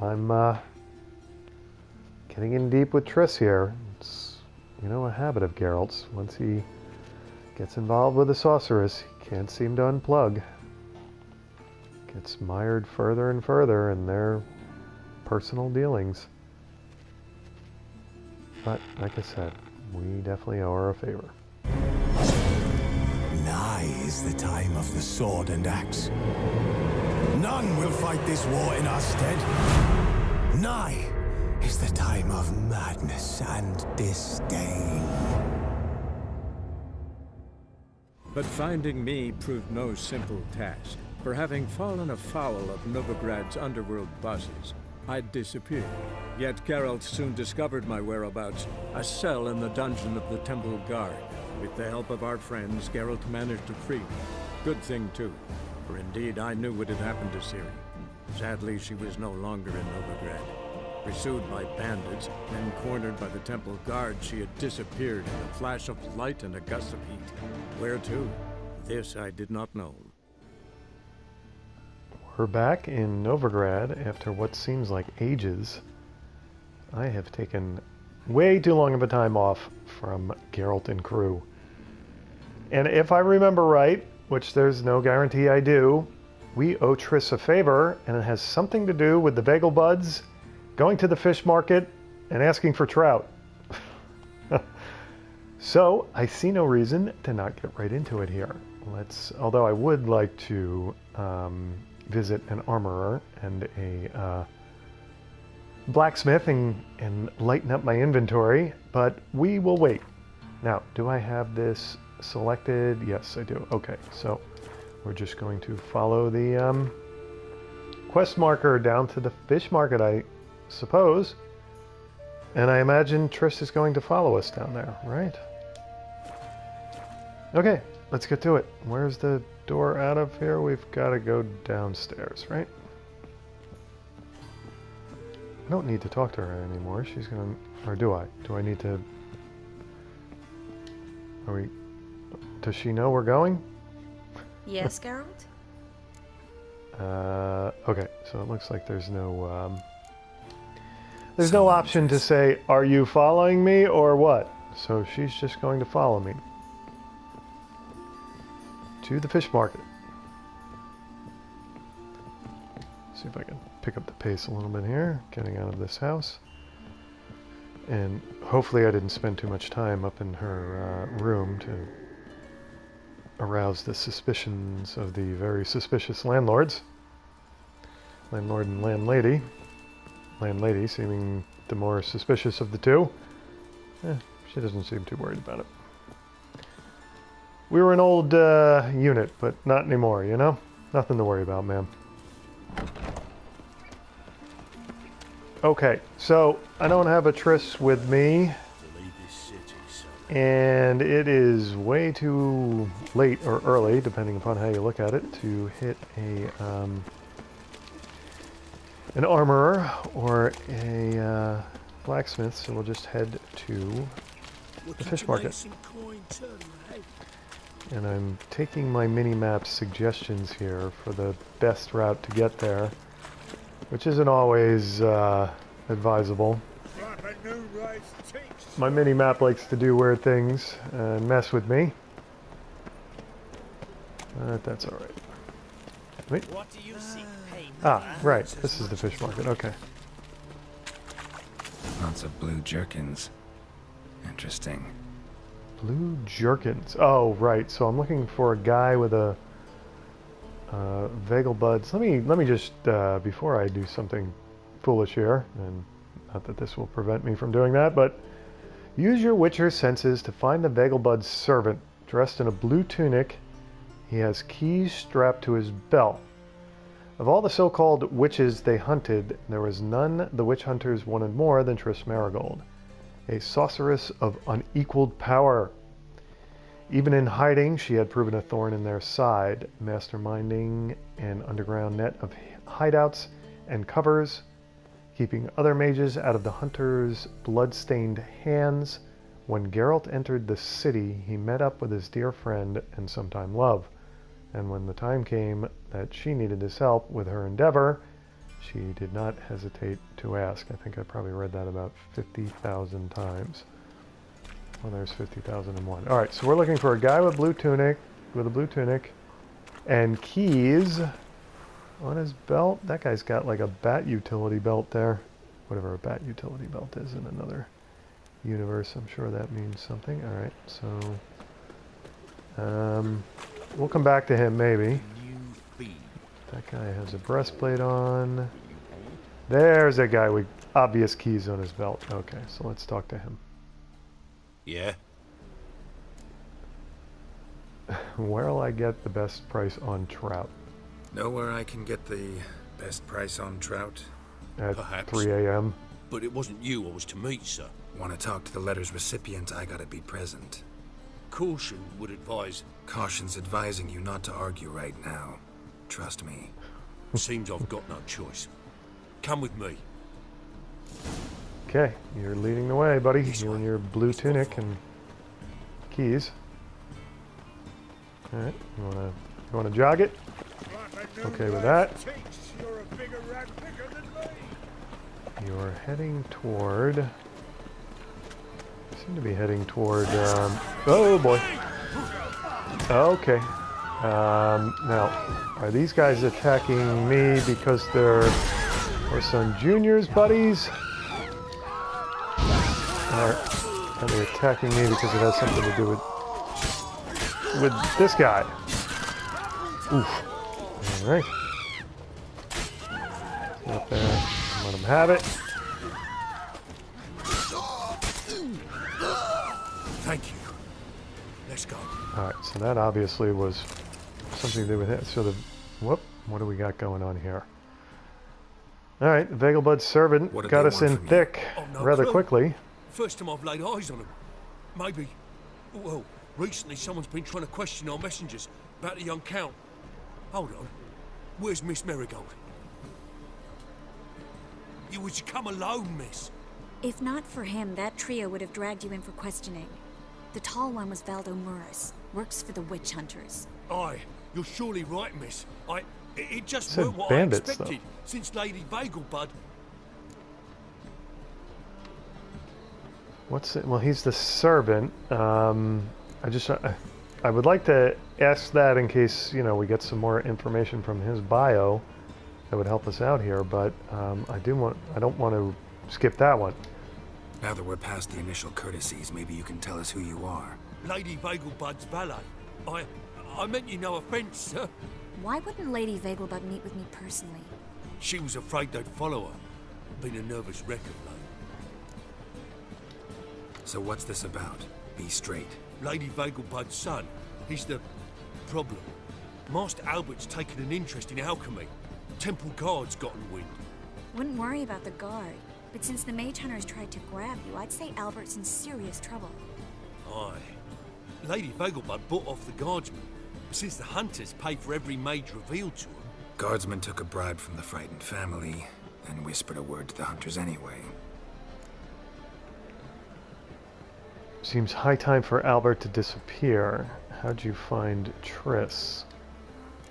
I'm getting in deep with Triss here. It's, you know, a habit of Geralt's. Once he gets involved with a sorceress, he can't seem to unplug. Gets mired further and further in their personal dealings. But, like I said, we definitely owe her a favor. Nigh is the time of the sword and axe. None will fight this war in our stead. Nigh is the time of madness and disdain. But finding me proved no simple task. For having fallen afoul of Novigrad's underworld bosses, I'd disappeared. Yet Geralt soon discovered my whereabouts, a cell in the dungeon of the Temple Guard. With the help of our friends, Geralt managed to free me. Good thing, too, for indeed I knew what had happened to Ciri. Sadly, she was no longer in Novigrad. Pursued by bandits, then cornered by the Temple Guard, she had disappeared in a flash of light and a gust of heat. Where to? This I did not know. We're back in Novigrad after what seems like ages. I have taken way too long of a time off from Geralt and crew. And if I remember right, which there's no guarantee I do, we owe Triss a favor, and it has something to do with the Vegelbuds going to the fish market and asking for trout. So I see no reason to not get right into it here. Although I would like to visit an armorer and a blacksmith and lighten up my inventory, but we will wait. Now, do I have this selected? Yes, I do. Okay, so we're just going to follow the quest marker down to the fish market, I suppose. And I imagine Triss is going to follow us down there, right? Okay, let's get to it. Where's the door out of here? We've got to go downstairs, right? I don't need to talk to her anymore. She's gonna... Or do I? Do I need to... Are we... Does she know we're going? Yes, Geralt? Okay, so it looks like there's no... There's no option to say, are you following me or what? So she's just going to follow me. To the fish market. See if I can pick up the pace a little bit here, getting out of this house. And hopefully I didn't spend too much time up in her room to arouse the suspicions of the very suspicious landlords. Landlord and landlady. Landlady seeming the more suspicious of the two. She doesn't seem too worried about it. We were an old unit, but not anymore, you know? Nothing to worry about, ma'am. Okay, so I don't have a Triss with me. And it is way too late or early, depending upon how you look at it, to hit an armorer or a blacksmith, so we'll just head to the fish market. And I'm taking my mini-map suggestions here for the best route to get there, which isn't always advisable. My mini-map likes to do weird things and mess with me. That's alright. Wait. Ah, right. This is the fish market. Okay. Lots of blue jerkins. Interesting. Blue jerkins. Oh, right. So I'm looking for a guy with a Vegelbuds. Let me just before I do something foolish here, and not that this will prevent me from doing that, but use your Witcher senses to find the Vegelbud's servant dressed in a blue tunic. He has keys strapped to his belt. Of all the so-called witches they hunted, there was none the witch hunters wanted more than Triss Merigold, a sorceress of unequaled power. Even in hiding, she had proven a thorn in their side, masterminding an underground net of hideouts and covers, keeping other mages out of the hunters' blood-stained hands. When Geralt entered the city, he met up with his dear friend and sometime love. And when the time came that she needed his help with her endeavor, She did not hesitate to ask. I think I probably read that about 50,000 times. Well, there's 50,001. All right, so we're looking for a guy with a blue tunic, and keys on his belt. That guy's got like a bat utility belt there. Whatever a bat utility belt is in another universe. I'm sure that means something. All right, so we'll come back to him maybe. That guy has a breastplate on. There's a guy with obvious keys on his belt. Okay, so let's talk to him. Yeah? Where'll I get the best price on trout? Know where I can get the best price on trout? At Perhaps. 3 a.m. But it wasn't you I was to meet, sir. Want to talk to the letter's recipient, I gotta be present. Caution would advise. Caution's advising you not to argue right now. Trust me. Seems I've got no choice. Come with me. Okay, you're leading the way, buddy. This You way. and your blue This tunic way. and keys. All right, you wanna jog it? Okay with that. You're heading toward. You seem to be heading toward. Oh boy. Okay. Now, are these guys attacking me because they're Orson Jr.'s buddies? Or are they attacking me because it has something to do with this guy? Oof. Alright. Up there. Let him have it. Thank you. Let's go. Alright, so that obviously was something to do with it. So the what do we got going on here? Alright, the Vegelbud servant What did got they us want in from you? thick Oh, no rather clue. quickly. First time I've laid eyes on him. Maybe. Well, recently someone's been trying to question our messengers about the young count. Hold on. Where's Miss Marigold? You was to come alone, miss. If not for him, that trio would have dragged you in for questioning. The tall one was Valdo Muris, works for the witch hunters. Aye, you're surely right, miss. It just Said weren't what bandits, I expected since Lady Vegelbud. What's it? Well, he's the servant. I would like to ask that in case, you know, we get some more information from his bio that would help us out here, but I don't want to skip that one. Now that we're past the initial courtesies, maybe you can tell us who you are. Lady Vegelbud's valet. I meant you no offence, sir. Why wouldn't Lady Vegelbud meet with me personally? She was afraid they'd follow her. Been a nervous wreck of late. So what's this about? Be straight. Lady Vegelbud's son. He's the problem. Master Albert's taken an interest in alchemy. Temple guards gotten wind. Wouldn't worry about the guard, but since the mage hunters tried to grab you, I'd say Albert's in serious trouble. Aye. Lady Vegelbud bought off the guardsmen, since the hunters pay for every mage revealed to them. Guardsmen took a bribe from the frightened family and whispered a word to the hunters anyway. Seems high time for Albert to disappear. How'd you find Triss?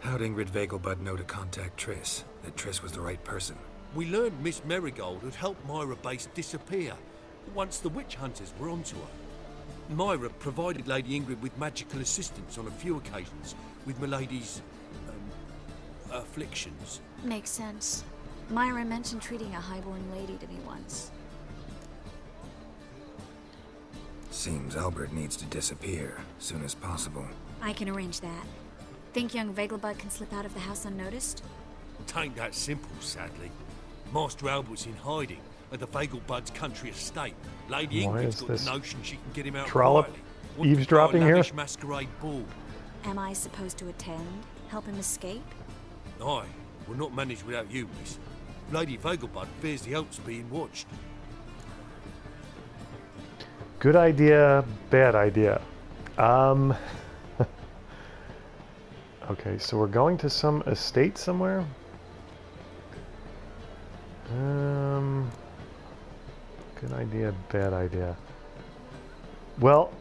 How'd Ingrid Vegelbud know to contact Triss? That Triss was the right person? We learned Miss Marigold had helped Myra Base disappear once the witch hunters were onto her. Myra provided Lady Ingrid with magical assistance on a few occasions with Milady's afflictions. Makes sense. Myra mentioned treating a highborn lady to me once. Seems Albert needs to disappear soon as possible. I can arrange that. Think young Vegelbud can slip out of the house unnoticed? Tain't that simple, sadly. Master Albert's in hiding at the Vegelbud's country estate. Lady Why Ingrid's is got this the notion she can get him out trollop quietly. Want to eavesdropping throw a here? lavish masquerade ball. Am I supposed to attend? Help him escape? Aye, we'll not manage without you, miss. Lady Vegelbud fears the Alps being watched. Good idea, bad idea. Okay, so we're going to some estate somewhere? Good idea, bad idea. Well,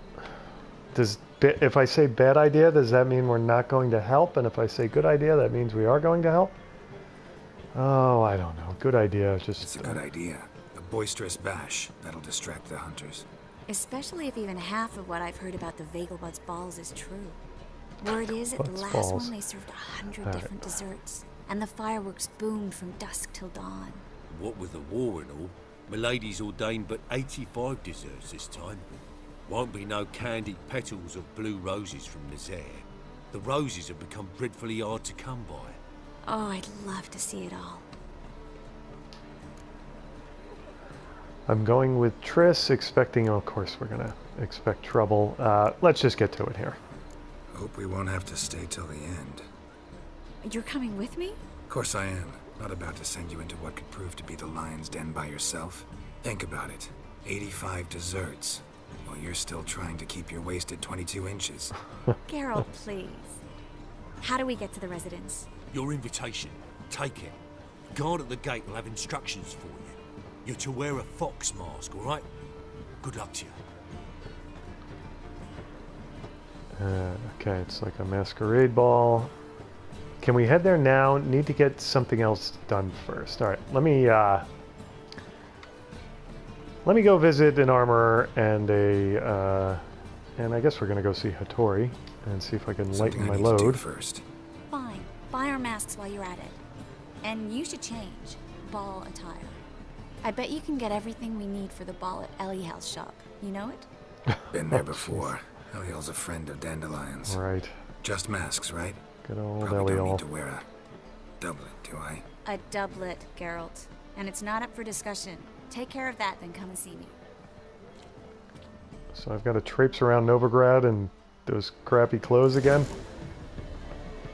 if I say bad idea, does that mean we're not going to help? And if I say good idea, that means we are going to help? Oh, I don't know. Good idea. Just It's a good idea. A boisterous bash. That'll distract the hunters. Especially if even half of what I've heard about the Vegelbud's balls is true. Word is, at the Butts last balls. one they served 100 Alright. different desserts. And the fireworks boomed from dusk till dawn. What with the war and all, Milady's ordained but 85 desserts this time. Won't be no candied petals or blue roses from Nazaire. The roses have become dreadfully hard to come by. Oh, I'd love to see it all. I'm going with Triss, expecting, of course, we're going to expect trouble. Let's just get to it here. Hope we won't have to stay till the end. You're coming with me? Of course I am. Not about to send you into what could prove to be the lion's den by yourself. Think about it. 85 desserts. While you're still trying to keep your waist at 22 inches. Geralt, please. How do we get to the residence? Your invitation. Take it. Guard at the gate will have instructions for you. You're to wear a fox mask, all right? Good luck to you. Okay, it's like a masquerade ball. Can we head there now? Need to get something else done first. All right, let me go visit an armorer and and I guess we're gonna go see Hattori and see if I can lighten my Something I need to do load. first. Fine. Buy our masks while you're at it. And you should change. Ball attire. I bet you can get everything we need for the ball at Eliel's shop. You know it? Been there before. Eliel's a friend of Dandelion's. Right, Just masks, right? good old Probably don't Eliel. need to wear a doublet, do I? A doublet, Geralt. And it's not up for discussion. Take care of that, then come and see me. So I've got to traipse around Novigrad in those crappy clothes again.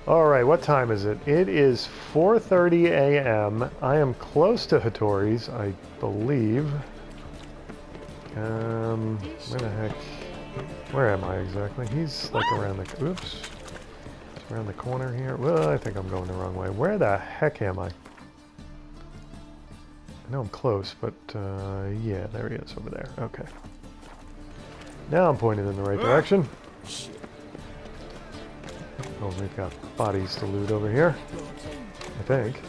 All right, what time is it? It is 4:30 a.m. I am close to Hattori's, I believe. Where the heck? Where am I exactly? He's like around the... Oops. He's around the corner here. Well, I think I'm going the wrong way. Where the heck am I? I know I'm close, but yeah, there he is over there. Okay. Now I'm pointed in the right direction. Oh, we've got bodies to loot over here, I think.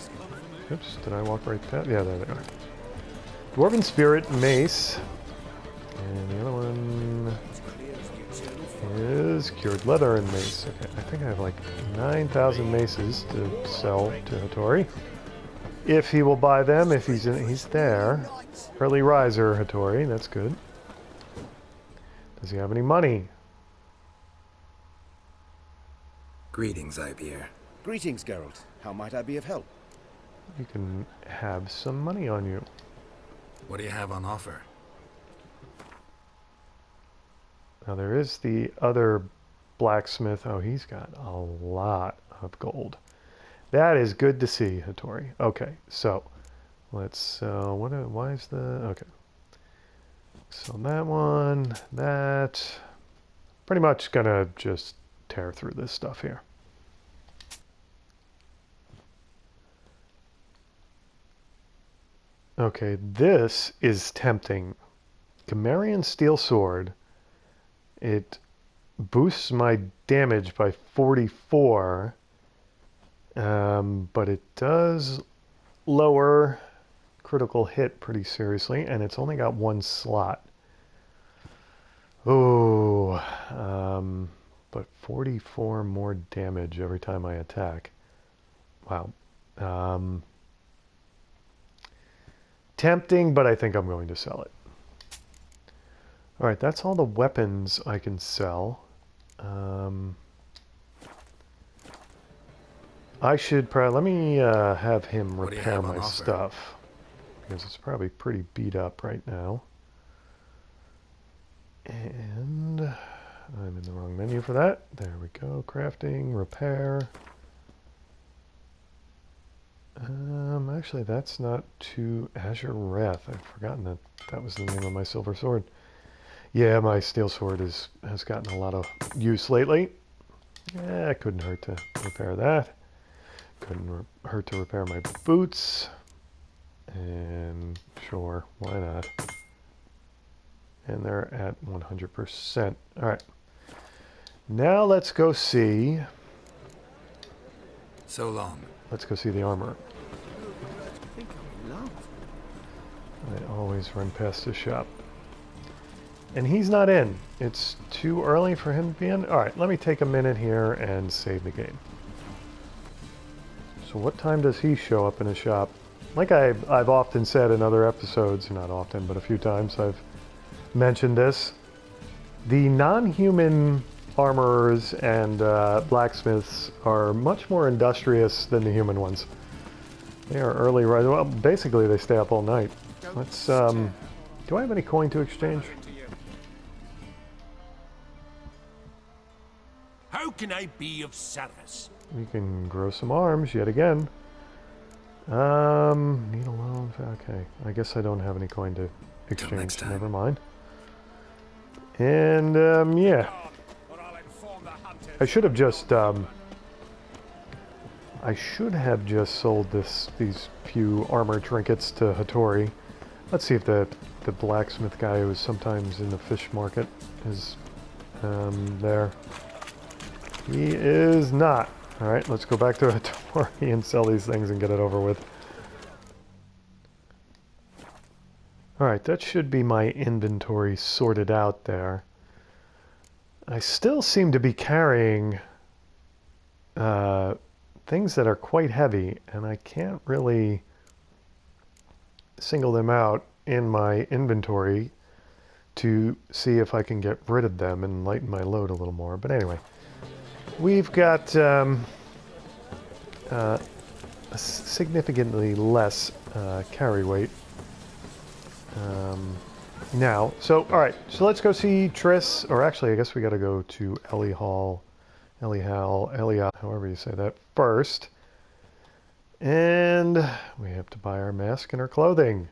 Oops, did I walk right past? Yeah, there they are. Dwarven Spirit Mace. And the other one is Cured Leather and Mace. Okay, I think I have like 9,000 maces to sell to Hattori. If he will buy them, if he's there. Early riser, Hattori, that's good. Does he have any money? Greetings, Ibeer. Greetings, Geralt. How might I be of help? You can have some money on you. What do you have on offer? Now there is the other blacksmith. Oh, he's got a lot of gold. That is good to see, Hattori. Okay, so let's. Why is the okay? So that one, that. Pretty much gonna just tear through this stuff here. Okay, this is tempting. Gamarian Steel Sword. It boosts my damage by 44, but it does lower critical hit pretty seriously, and it's only got one slot. Oh, but 44 more damage every time I attack. Wow. Tempting, but I think I'm going to sell it. All right, that's all the weapons I can sell. I should probably, let me have him What do you repair have on my offer? stuff, because it's probably pretty beat up right now. And I'm in the wrong menu for that. There we go, crafting, repair. Actually, that's not to Azure Wrath. I've forgotten that that was the name of my silver sword. Yeah, my steel sword has gotten a lot of use lately. Yeah, it couldn't hurt to repair that. Couldn't hurt to repair my boots. And sure, why not? And they're at 100%. All right. Now let's go see. So long. Let's go see the armor. I always run past his shop. And he's not in. It's too early for him to be in. Alright, let me take a minute here and save the game. So what time does he show up in his shop? Like I've often said in other episodes, not often, but a few times I've mentioned this. The non-human armorers and blacksmiths are much more industrious than the human ones. They are early risers. Well, basically they stay up all night. Let's, do I have any coin to exchange? How can I be of service? We can grow some arms yet again. Need a loan. Okay, I guess I don't have any coin to exchange. Never mind. And yeah, I should have just sold these few armor trinkets to Hattori. Let's see if the blacksmith guy who is sometimes in the fish market is there. He is not. All right, let's go back to Hattori and sell these things and get it over with. All right, that should be my inventory sorted out there. I still seem to be carrying things that are quite heavy, and I can't really single them out in my inventory to see if I can get rid of them and lighten my load a little more. But anyway, we've got significantly less carry weight now. So, all right, so let's go see Triss, or actually, I guess we got to go to Elial, however you say that, first. And we have to buy our mask and our clothing.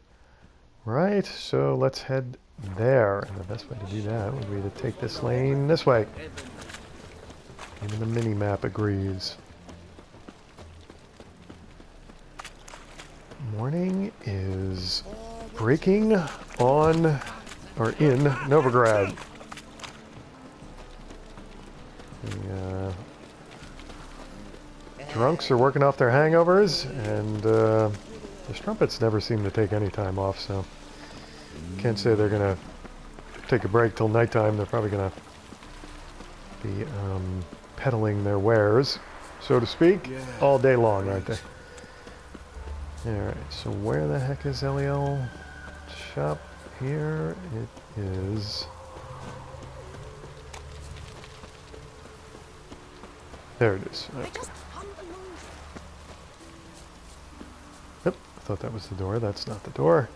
Right, so let's head there. And the best way to do that would be to take this lane this way. Even the mini-map agrees. Morning is breaking on, or in, Novigrad. The drunks are working off their hangovers, and the strumpets never seem to take any time off, so can't say they're gonna take a break till nighttime. They're probably gonna be peddling their wares, so to speak, all day long, aren't they? Alright, so where the heck is Eliel shop? Here it is. There it is. Okay. Yep, I thought that was the door. That's not the door.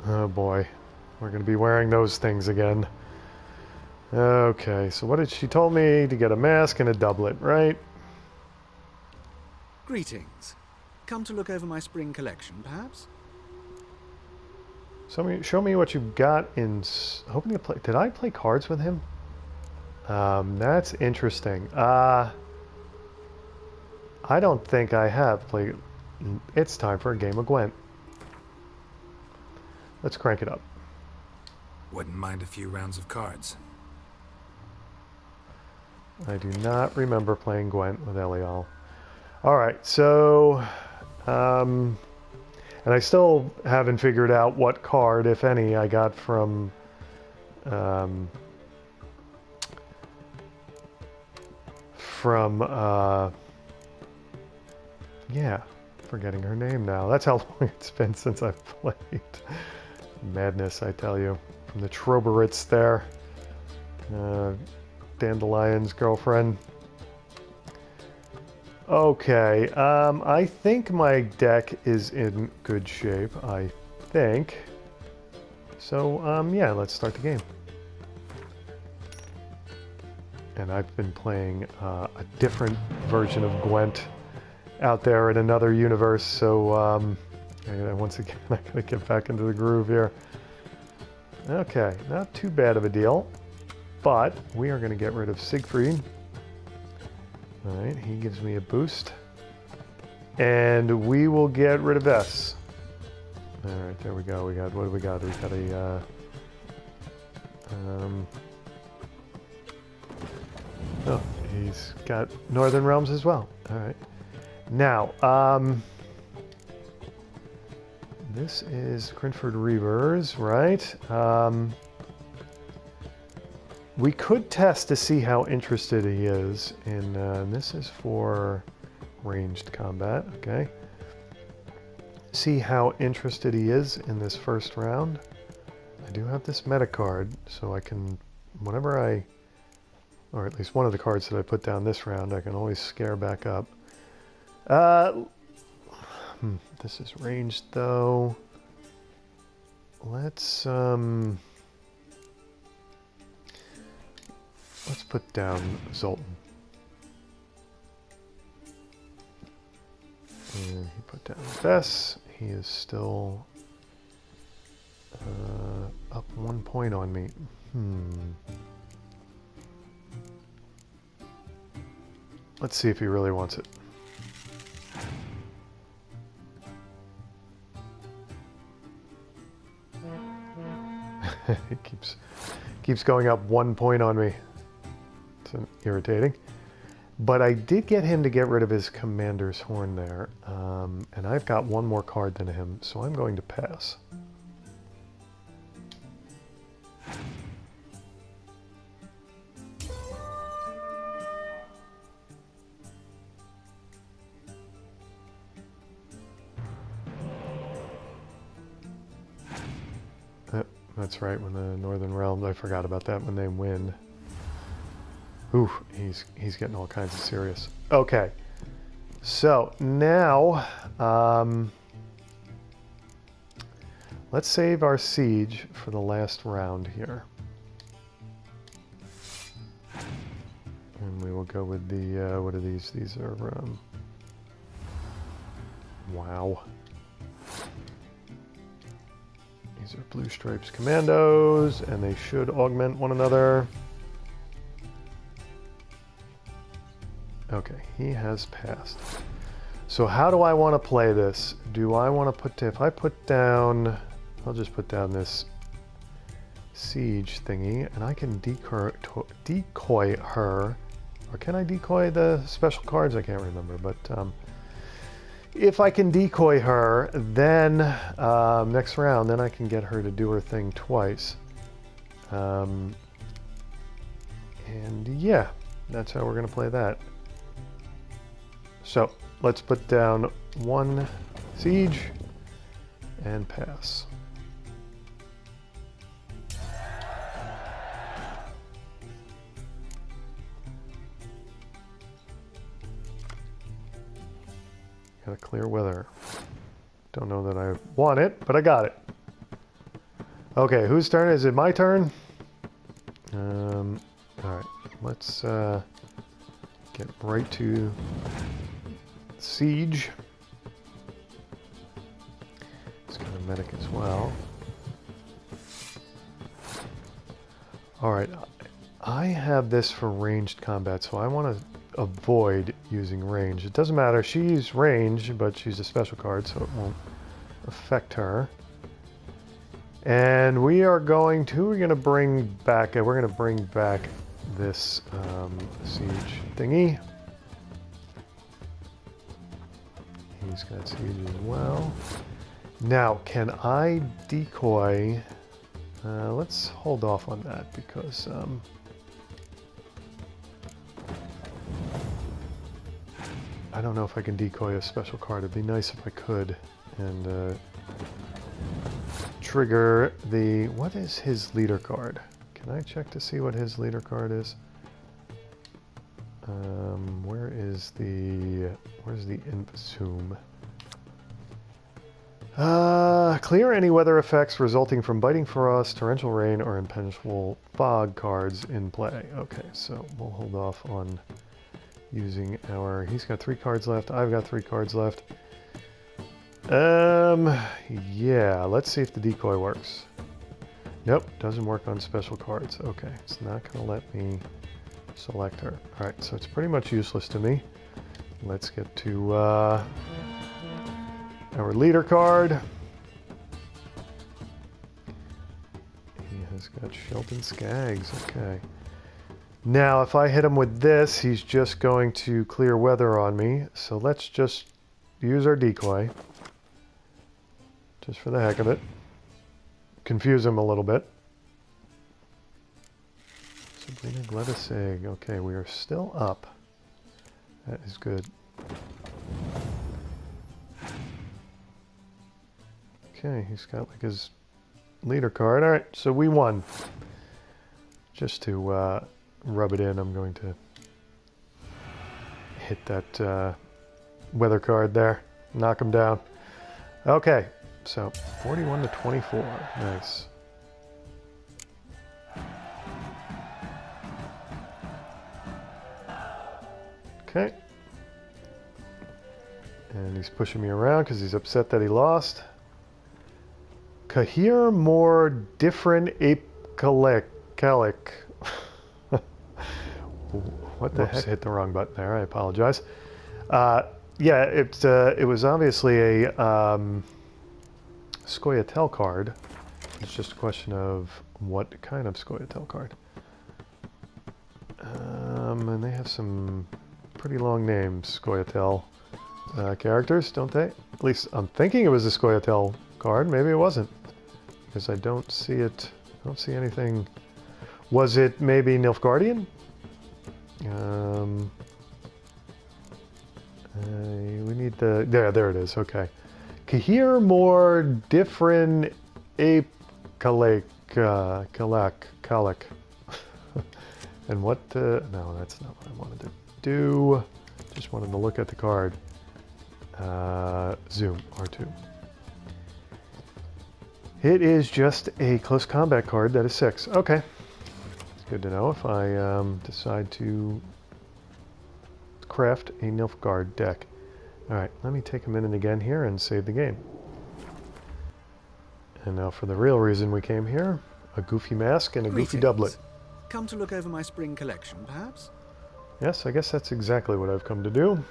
Oh boy, we're going to be wearing those things again. Okay, so what did she told me? To get a mask and a doublet, right? Greetings. Come to look over my spring collection, perhaps? Show me what you've got in... Hoping to play... Did I play cards with him? That's interesting. I don't think I have played... It's time for a game of Gwent. Let's crank it up. Wouldn't mind a few rounds of cards. I do not remember playing Gwent with Elial. Alright, so... and I still haven't figured out what card, if any, I got from... yeah, forgetting her name now. That's how long it's been since I've played. Madness, I tell you. From the Troberits there. Dandelion's girlfriend. Okay, I think my deck is in good shape, I think. So, yeah, let's start the game. And I've been playing a different version of Gwent out there in another universe, so once again, I gotta get back into the groove here. Okay, not too bad of a deal, but we are gonna get rid of Siegfried. Alright, he gives me a boost. And we will get rid of S. Alright, there we go. We got, what do we got? We've got a, oh, he's got Northern Realms as well. Alright. Now, this is Crinford Reavers, right? We could test to see how interested he is in, this is for ranged combat, okay? See how interested he is in this first round. I do have this meta card, so I can, whenever I, or at least one of the cards that I put down this round, I can always scare back up. This is ranged though. Let's put down Zoltan. And he put down Bess. He is still up 1 point on me. Let's see if he really wants it. He keeps going up 1 point on me. It's irritating. But I did get him to get rid of his commander's horn there. And I've got one more card than him, so I'm going to pass. That's right, when the Northern Realms, I forgot about that, when they win. Ooh, he's getting all kinds of serious. Okay, so now, let's save our siege for the last round here. And we will go with the, what are these? These are, wow. These are Blue Stripes Commandos, and they should augment one another. Okay, he has passed. So how do I want to play this? Do I want to put, if I put down, I'll just put down this siege thingy, and I can decoy her. Or can I decoy the special cards? I can't remember, but if I can decoy her, then next round, then I can get her to do her thing twice. And yeah, that's how we're going to play that. So let's put down one siege and pass. Got a clear weather. Don't know that I want it, but I got it. Okay, whose turn? Is it my turn? Alright, let's get right to siege. It's got a medic as well. Alright, I have this for ranged combat, so I want to avoid using range. It doesn't matter, she's range, but she's a special card, so it won't affect her. And we are going to, we're going to bring back this siege thingy. He's got siege as well. Now, can I decoy? Let's hold off on that because I don't know if I can decoy a special card. It'd be nice if I could. And trigger the, what is his leader card? Can I check to see what his leader card is? Where's the Invisum? Clear any weather effects resulting from biting frost, torrential rain, or impenetrable fog cards in play. Okay, so we'll hold off on using our, he's got 3 cards left, I've got 3 cards left. Yeah, let's see if the decoy works. Nope, doesn't work on special cards. Okay, it's not going to let me select her. Alright, so it's pretty much useless to me. Let's get to our leader card. He has got Shelton Skaggs, okay. Now, if I hit him with this, he's just going to clear weather on me. So let's just use our decoy. Just for the heck of it. Confuse him a little bit. Sabrina Gladys egg. Okay, we are still up. That is good. Okay, he's got like his leader card. Alright, so we won. Just to rub it in, I'm going to hit that weather card there. Knock him down. Okay, so 41 to 24. Nice. Okay. And he's pushing me around because he's upset that he lost. Kahir more different ape calic. What the heck? Hit the wrong button there. I apologize. Yeah, it was obviously a Scoia'tael card. It's just a question of what kind of Scoia'tael card. And they have some pretty long names, Scoia'tael characters, don't they? At least I'm thinking it was a Scoia'tael card. Maybe it wasn't, because I don't see it. I don't see anything. Was it maybe Nilfgaardian? We need the... There it is. Okay. Kahir more different ape Kalak. And what... no, that's not what I wanted to do. Just wanted to look at the card. Zoom, R2. It is just a close combat card that is 6. Okay. It's good to know if I decide to craft a Nilfgaard deck. Alright, let me take a minute again here and save the game. And now for the real reason we came here. A goofy mask and a goofy doublet. Come to look over my spring collection, perhaps? Yes, I guess that's exactly what I've come to do.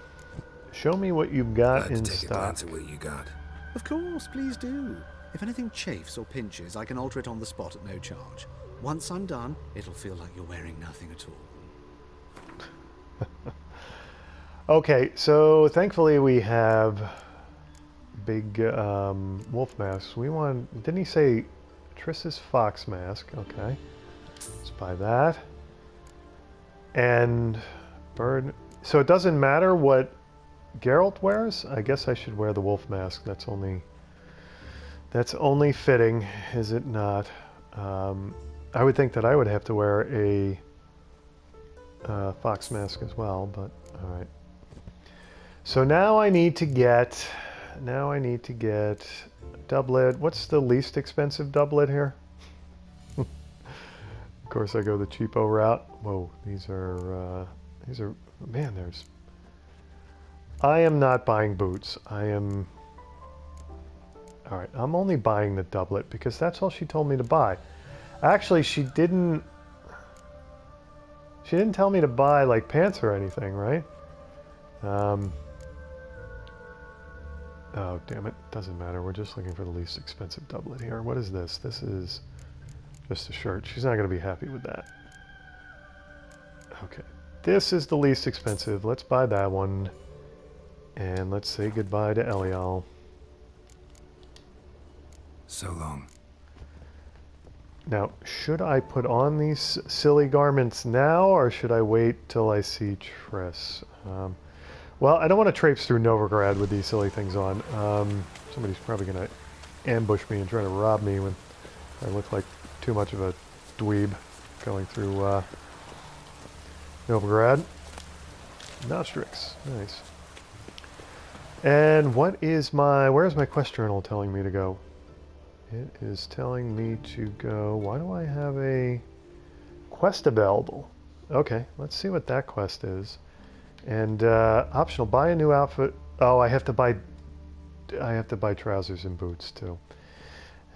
Show me what you've got Glad in to take stock. a glance at what you got. Of course, please do. If anything chafes or pinches, I can alter it on the spot at no charge. Once I'm done, it'll feel like you're wearing nothing at all. Okay, so thankfully we have big wolf masks. We want, didn't he say Triss's fox mask? Okay, let's buy that. And bird, so it doesn't matter what Geralt wears? I guess I should wear the wolf mask. That's only fitting, is it not? I would think that I would have to wear a fox mask as well, but all right. So now I need to get doublet. What's the least expensive doublet here? Of course I go the cheapo route. Whoa, these are man, there's. I am not buying boots. I am. All right, I'm only buying the doublet because that's all she told me to buy. Actually, she didn't tell me to buy like pants or anything, right? Oh, damn it. Doesn't matter. We're just looking for the least expensive doublet here. What is this? This is just a shirt. She's not going to be happy with that. Okay. This is the least expensive. Let's buy that one. And let's say goodbye to Elial. So long. Now, should I put on these silly garments now, or should I wait till I see Triss? Well, I don't want to traipse through Novigrad with these silly things on. Somebody's probably going to ambush me and try to rob me when I look like too much of a dweeb going through Novigrad. Nostrix, nice. And where's my quest journal telling me to go? It is telling me to go, why do I have a quest available? Okay, let's see what that quest is. And optional, buy a new outfit. Oh, I have to buy trousers and boots too.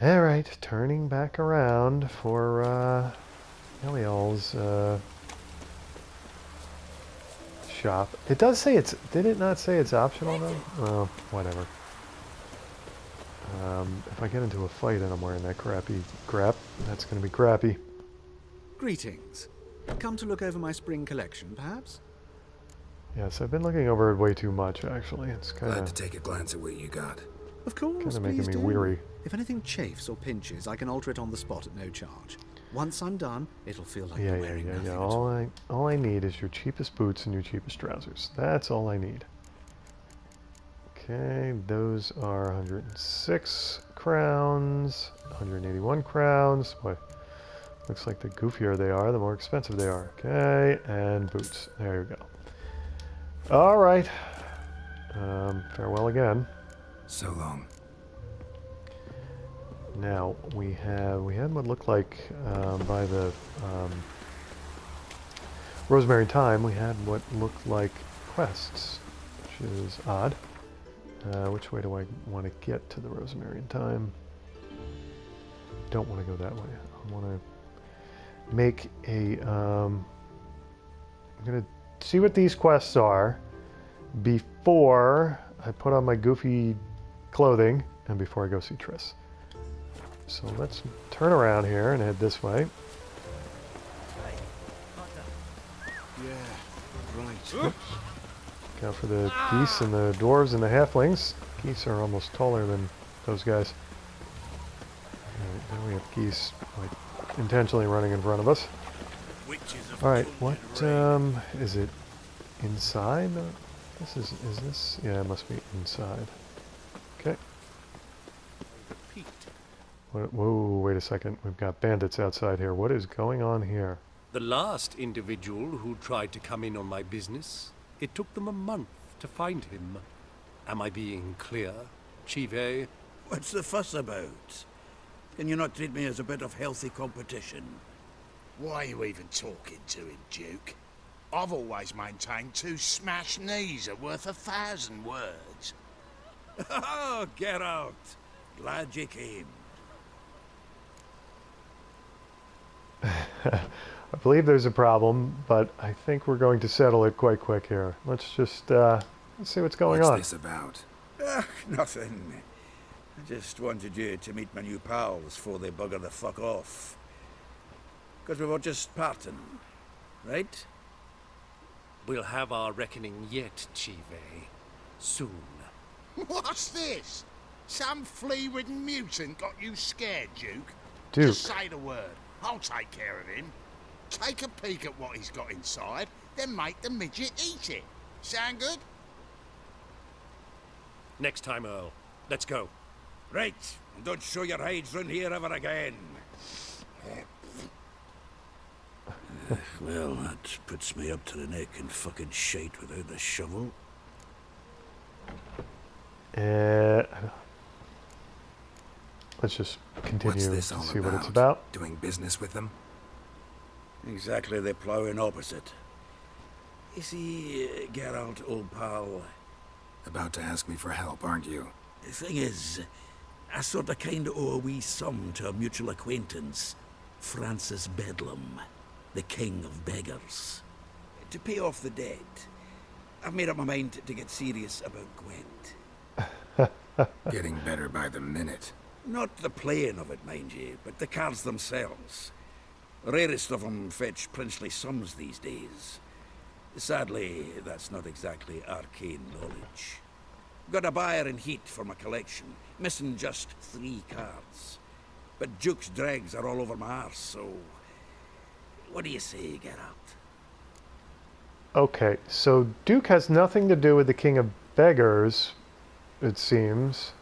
All right, turning back around for Elial's shop. It does say it's. Did it not say it's optional though? Oh, whatever. If I get into a fight and I'm wearing that crappy crap, that's going to be crappy. Greetings. Come to look over my spring collection, perhaps? Yes, I've been looking over it way too much, actually. It's kind Glad to of take a glance at what you got. Of course, making please me do. weary. If anything chafes or pinches, I can alter it on the spot at no charge. Once I'm done, it'll feel like you're wearing nothing at all. All I need is your cheapest boots and your cheapest trousers. That's all I need. Okay, those are 106 crowns, 181 crowns. Boy, looks like the goofier they are, the more expensive they are. Okay, and boots. There you go. All right. Farewell again. So long. Now we had what looked like by the Rosemary Time. We had what looked like quests, which is odd. Which way do I want to get to the Rosemary Time? Don't want to go that way. I want to make a. I'm gonna see what these quests are before I put on my goofy clothing and before I go see Triss. So let's turn around here and head this way. Yeah, right. Oops. Look out for the geese and the dwarves and the halflings. Geese are almost taller than those guys. Alright, now we have geese like intentionally running in front of us. Alright, what is it inside? Is this? Yeah, it must be inside. Okay. Whoa, wait a second. We've got bandits outside here. What is going on here? The last individual who tried to come in on my business, it took them a month to find him. Am I being clear, Chive? What's the fuss about? Can you not treat me as a bit of healthy competition? Why are you even talking to him, Duke? I've always maintained 2 smashed knees are worth 1,000 words. Oh, get out! Glad you came. I believe there's a problem, but I think we're going to settle it quite quick here. Let's just let's see what's going on. What's this about? Nothing. I just wanted you to meet my new pals before they bugger the fuck off. Because we were just parting, right? We'll have our reckoning yet, Chive. Soon. What's this? Some flea-ridden mutant got you scared, Duke? Duke. Just say the word. I'll take care of him. Take a peek at what he's got inside, then make the midget eat it. Sound good? Next time, Earl. Let's go. Right, and don't show your hides round here ever again. Well, that puts me up to the neck in fucking shite without the shovel. Let's just continue What's to this all see about? what it's about. Doing business with them? Exactly the ploughing opposite. You see, Geralt, old pal, About to ask me for help, aren't you? the thing is, I sort of kind of owe a wee sum to a mutual acquaintance, Francis Bedlam, the king of beggars. To pay off the debt, I've made up my mind to get serious about Gwent. Getting better by the minute. Not the playing of it, mind you, but the cards themselves. Rarest of them fetch princely sums these days. Sadly, that's not exactly arcane knowledge. Got a buyer in heat for my collection, missing just 3 cards. But Duke's dregs are all over my arse, so... What do you say, Geralt? Okay, so Duke has nothing to do with the King of Beggars, it seems.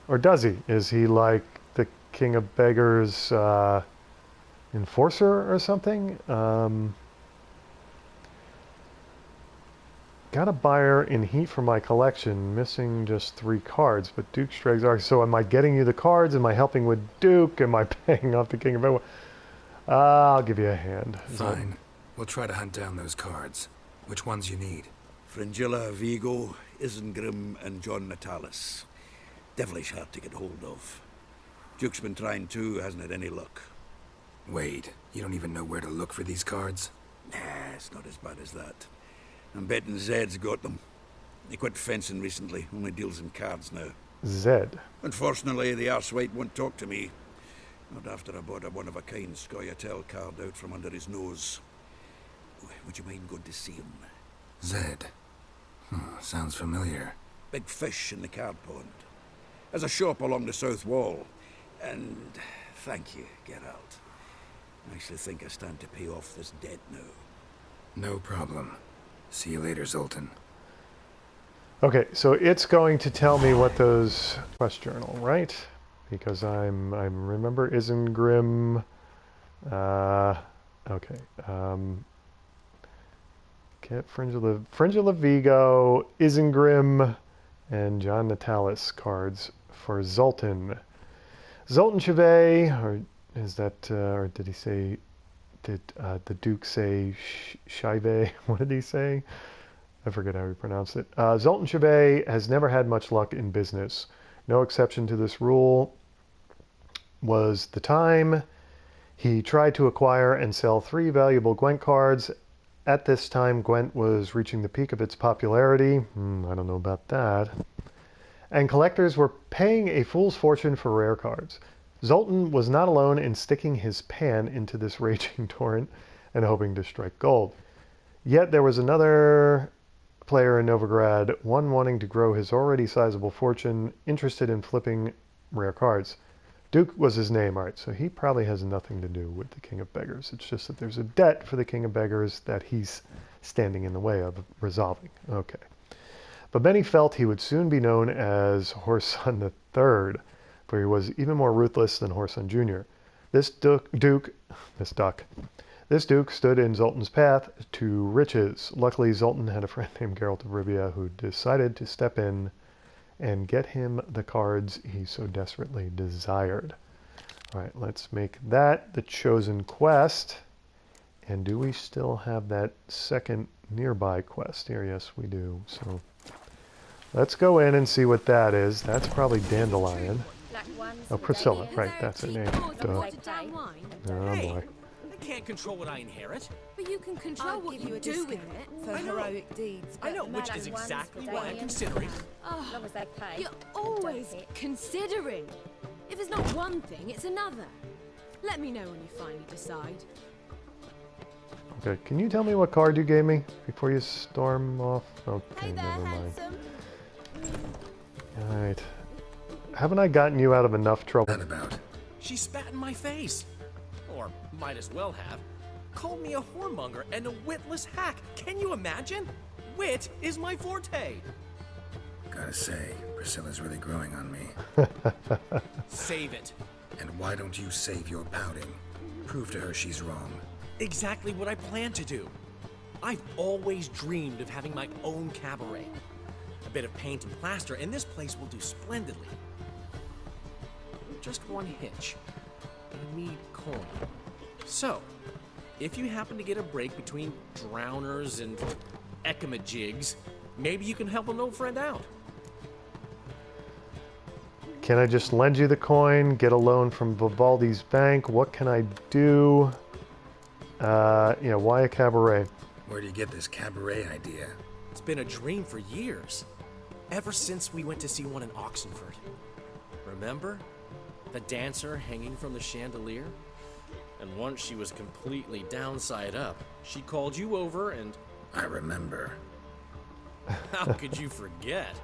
Or does he? Is he like the King of Beggars enforcer or something? Got a buyer in heat for my collection, missing just 3 cards, but Duke's dregs are... So am I getting you the cards? Am I helping with Duke? Am I paying off the King of Beggars? I'll give you a hand. Fine. We'll try to hunt down those cards. Which ones you need? Fringilla, Vigo, Isengrim, and John Natalis. Devilish hard to get hold of. Duke's been trying too, hasn't had any luck. Wait, you don't even know where to look for these cards? Nah, it's not as bad as that. I'm betting Zed's got them. He quit fencing recently, only deals in cards now. Zed. Unfortunately, the arsewite won't talk to me. Not after I bought a one-of-a-kind Scoia'tael card out from under his nose. Would you mind going to see him? Zed. Sounds familiar. Big fish in the card pond. There's a shop along the south wall. And thank you, Geralt. I actually think I stand to pay off this debt now. No problem. See you later, Zoltan. Okay, so it's going to tell me what those quest journal, right? Because I remember Isengrim. Okay. Get Fringilla Vigo, Isengrim, and John Natalis cards for Zoltan. Zoltan Chevet, or is that, or did he say, did the Duke say Shive? What did he say? I forget how he pronounced it. Zoltan Chevet has never had much luck in business. No exception to this rule was the time he tried to acquire and sell 3 valuable Gwent cards. At this time, Gwent was reaching the peak of its popularity. I don't know about that. And collectors were paying a fool's fortune for rare cards. Zoltan was not alone in sticking his pan into this raging torrent and hoping to strike gold. Yet there was another player in Novigrad, one wanting to grow his already sizable fortune, interested in flipping rare cards. Duke was his name, alright, so he probably has nothing to do with the King of Beggars. It's just that there's a debt for the King of Beggars that he's standing in the way of resolving. Okay. But many felt he would soon be known as Whoreson III, for he was even more ruthless than Whoreson Jr. This Duke stood in Zoltan's path to riches. Luckily, Zoltan had a friend named Geralt of Rivia who decided to step in and get him the cards he so desperately desired. All right, let's make that the chosen quest. And do we still have that second nearby quest here? Yes, we do. So let's go in and see what that is. That's probably Dandelion. Oh, Priscilla, right, that's her name. Duh. Oh boy. I can't control what I inherit. But you can control what you do with it. For heroic deeds. I know, which is exactly what I'm considering. Oh, you're always considering. If it's not one thing, it's another. Let me know when you finally decide. Okay, can you tell me what card you gave me before you storm off? Okay, never mind. Alright. Haven't I gotten you out of enough trouble? What about? She spat in my face. Or might as well have. Called me a whoremonger and a witless hack. Can you imagine? Wit is my forte. Gotta say, Priscilla's really growing on me. Save it. And why don't you save your pouting? Prove to her she's wrong. Exactly what I plan to do. I've always dreamed of having my own cabaret. A bit of paint and plaster, and this place will do splendidly. Just one hitch. I need coin. So, if you happen to get a break between drowners and ekamajigs, maybe you can help an old friend out. Can I just lend you the coin, get a loan from Vivaldi's bank? What can I do? Why a cabaret? Where do you get this cabaret idea? It's been a dream for years. Ever since we went to see one in Oxenford. Remember? The dancer hanging from the chandelier? And once she was completely downside up, she called you over and... I remember. How could you forget?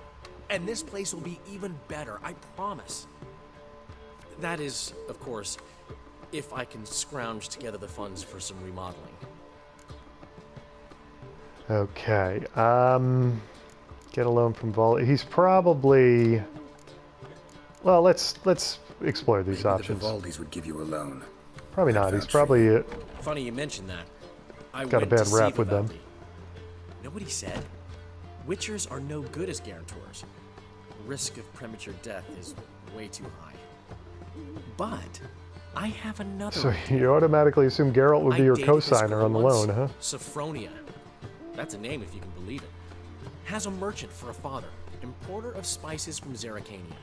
And this place will be even better, I promise. That is, of course, if I can scrounge together the funds for some remodeling. Okay, get a loan from Vivaldi. He's probably... Well, let's explore these options. The Vivaldis would give you a loan. Probably not. He's probably... Funny you mention that. I got a bad rap with them. Know what he said? Witchers are no good as guarantors. Risk of premature death is way too high. But I have another. So you automatically assume Geralt would be your co-signer on the loan, huh? Sophronia. That's a name if you can believe it. Has a merchant for a father, importer of spices from Zerrikania.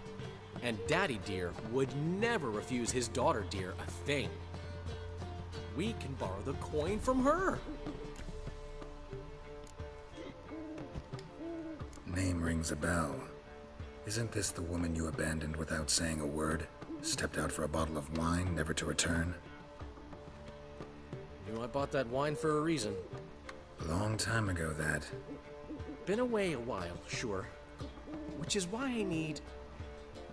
And Daddy Dear would never refuse his daughter Dear a thing. We can borrow the coin from her. Name rings a bell. Isn't this the woman you abandoned without saying a word? Stepped out for a bottle of wine, never to return? Knew I bought that wine for a reason. Long time ago, that. Been away a while, sure. Which is why I need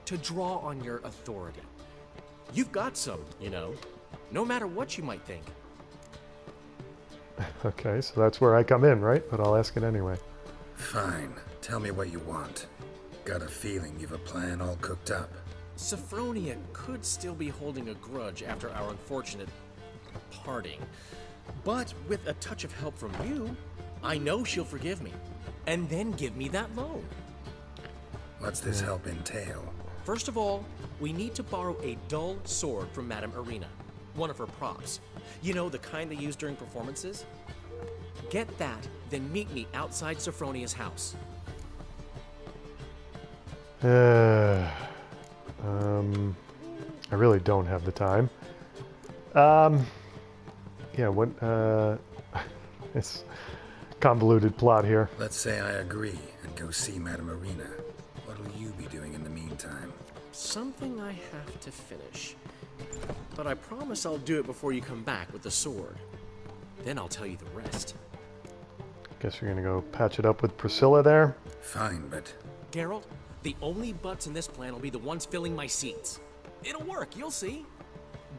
to draw on your authority. You've got some, you know, no matter what you might think. Okay, so that's where I come in, right? But I'll ask it anyway. Fine. Tell me what you want. Got a feeling you've a plan all cooked up. Sophronia could still be holding a grudge after our unfortunate parting. But with a touch of help from you, I know she'll forgive me. And then give me that loan. What's this help entail? First of all, we need to borrow a dull sword from Madame Arena. One of her props. You know, the kind they use during performances? Get that, then meet me outside Sophronia's house. I really don't have the time. Yeah, what, it's convoluted plot here. Let's say I agree and go see Madame Arena. What'll you be doing in the meantime? Something I have to finish. But I promise I'll do it before you come back with the sword. Then I'll tell you the rest. Guess you're gonna go patch it up with Priscilla there? Fine, but... Geralt, the only butts in this plan will be the ones filling my seats. It'll work, you'll see.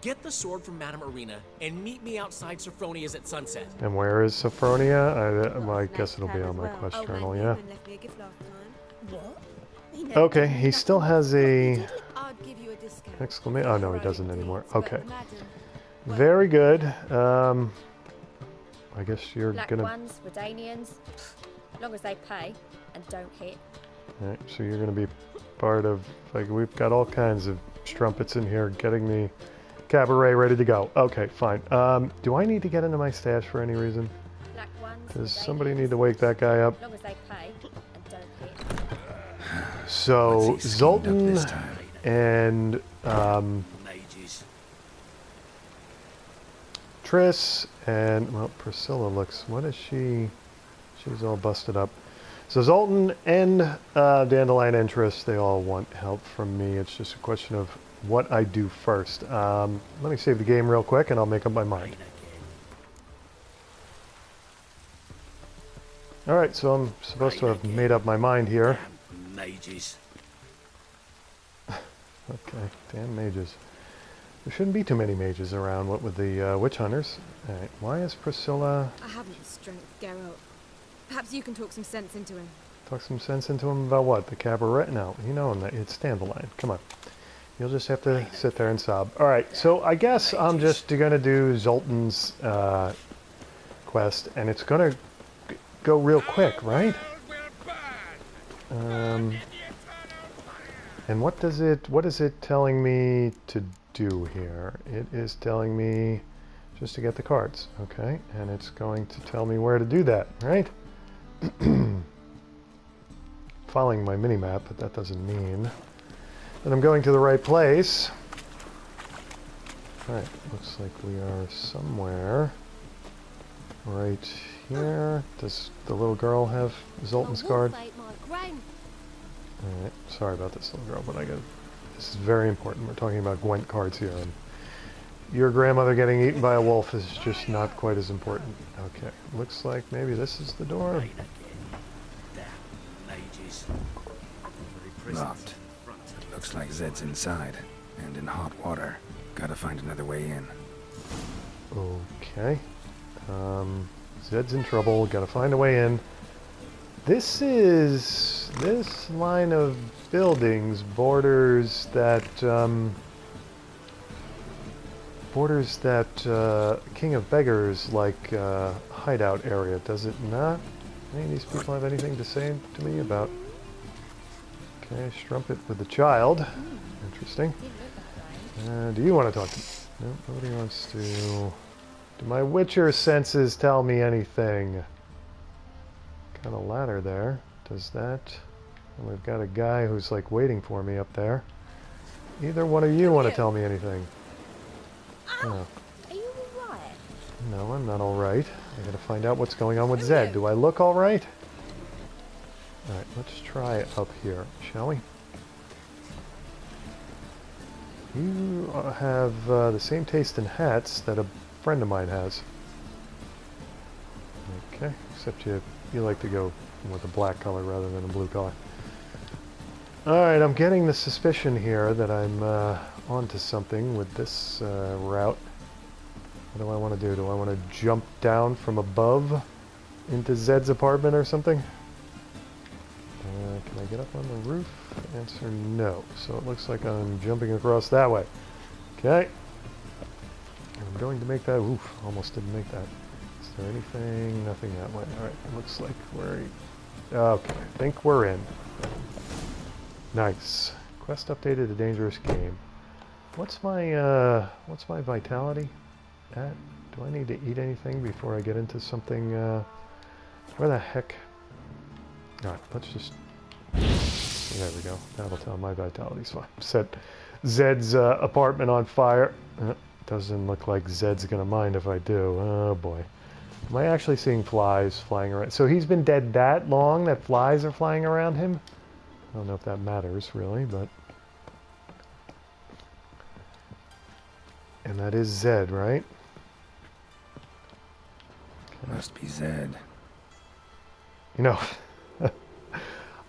Get the sword from Madame Arena and meet me outside Sophronia's at sunset. And where is Sophronia? I guess it'll be on my quest journal, yeah. Okay, he still has a... exclamation. Oh, no, he doesn't anymore. Okay. Very good. I guess you're Black gonna... ones, Redanians, long as they pay and don't hit. Alright, so you're gonna be part of... like, we've got all kinds of strumpets in here getting the cabaret ready to go. Okay, fine. Do I need to get into my stash for any reason? Black ones, Does somebody need to wake that guy up? long as they pay and don't hit. So, Zoltan and Triss and, well, Priscilla looks, what is she? She's all busted up. So Zoltan and Dandelion and Triss, they all want help from me. It's just a question of what I do first. Let me save the game real quick and I'll make up my mind. Alright, so I'm supposed to have made up my mind here. Mages. Okay, damn mages. There shouldn't be too many mages around, what with the witch hunters. Alright, why is Priscilla... I haven't the strength, Geralt. Perhaps you can talk some sense into him. Talk some sense into him about what? The cabaret? No, you know him, it's Dandelion. Come on. You'll just have to sit there and sob. Alright, so I guess I'm just going to do Zoltan's quest, and it's going to go real quick, right? And what is it telling me to do here? It is telling me just to get the cards, okay? And it's going to tell me where to do that, right? Following my mini-map, but that doesn't mean that I'm going to the right place. Alright, looks like we are somewhere right here. Does the little girl have Zoltan's card? Alright, sorry about this little girl, but this is very important. We're talking about Gwent cards here, and your grandmother getting eaten by a wolf is just not quite as important. Okay, looks like maybe this is the door. Locked. Looks like Zed's inside, and in hot water. Gotta find another way in. Okay. Zed's in trouble, gotta find a way in. This line of buildings borders that King of Beggars like hideout area, does it not? Any of these people have anything to say to me about? Okay, strumpet with the child. Interesting. Do you want to talk to me? No, nobody wants to. Do my Witcher senses tell me anything? Got a ladder there. Does that? And we've got a guy who's like waiting for me up there. Either one of you want to tell me anything? Oh. Are you alright? No, I'm not alright. I gotta find out what's going on with Zed. Do I look alright? Alright, let's try up here, shall we? You have the same taste in hats that a friend of mine has. Okay, except you like to go with a black color rather than a blue color. Alright, I'm getting the suspicion here that I'm onto something with this route. What do I want to do? Do I want to jump down from above into Zed's apartment or something? Can I get up on the roof? Answer no. So it looks like I'm jumping across that way. Okay. I'm going to make that. Oof, almost didn't make that. Is there anything? Nothing that way. Alright, looks like we're... Okay, I think we're in. Nice. Quest updated a dangerous game. What's my vitality at? Do I need to eat anything before I get into something, where the heck? Alright, let's just... There we go. That'll tell my vitality's fine. Set Zed's apartment on fire. Doesn't look like Zed's gonna mind if I do. Oh boy. Am I actually seeing flies flying around? So he's been dead that long that flies are flying around him? I don't know if that matters, really, but... And that is Zed, right? Okay. Must be Zed. You know,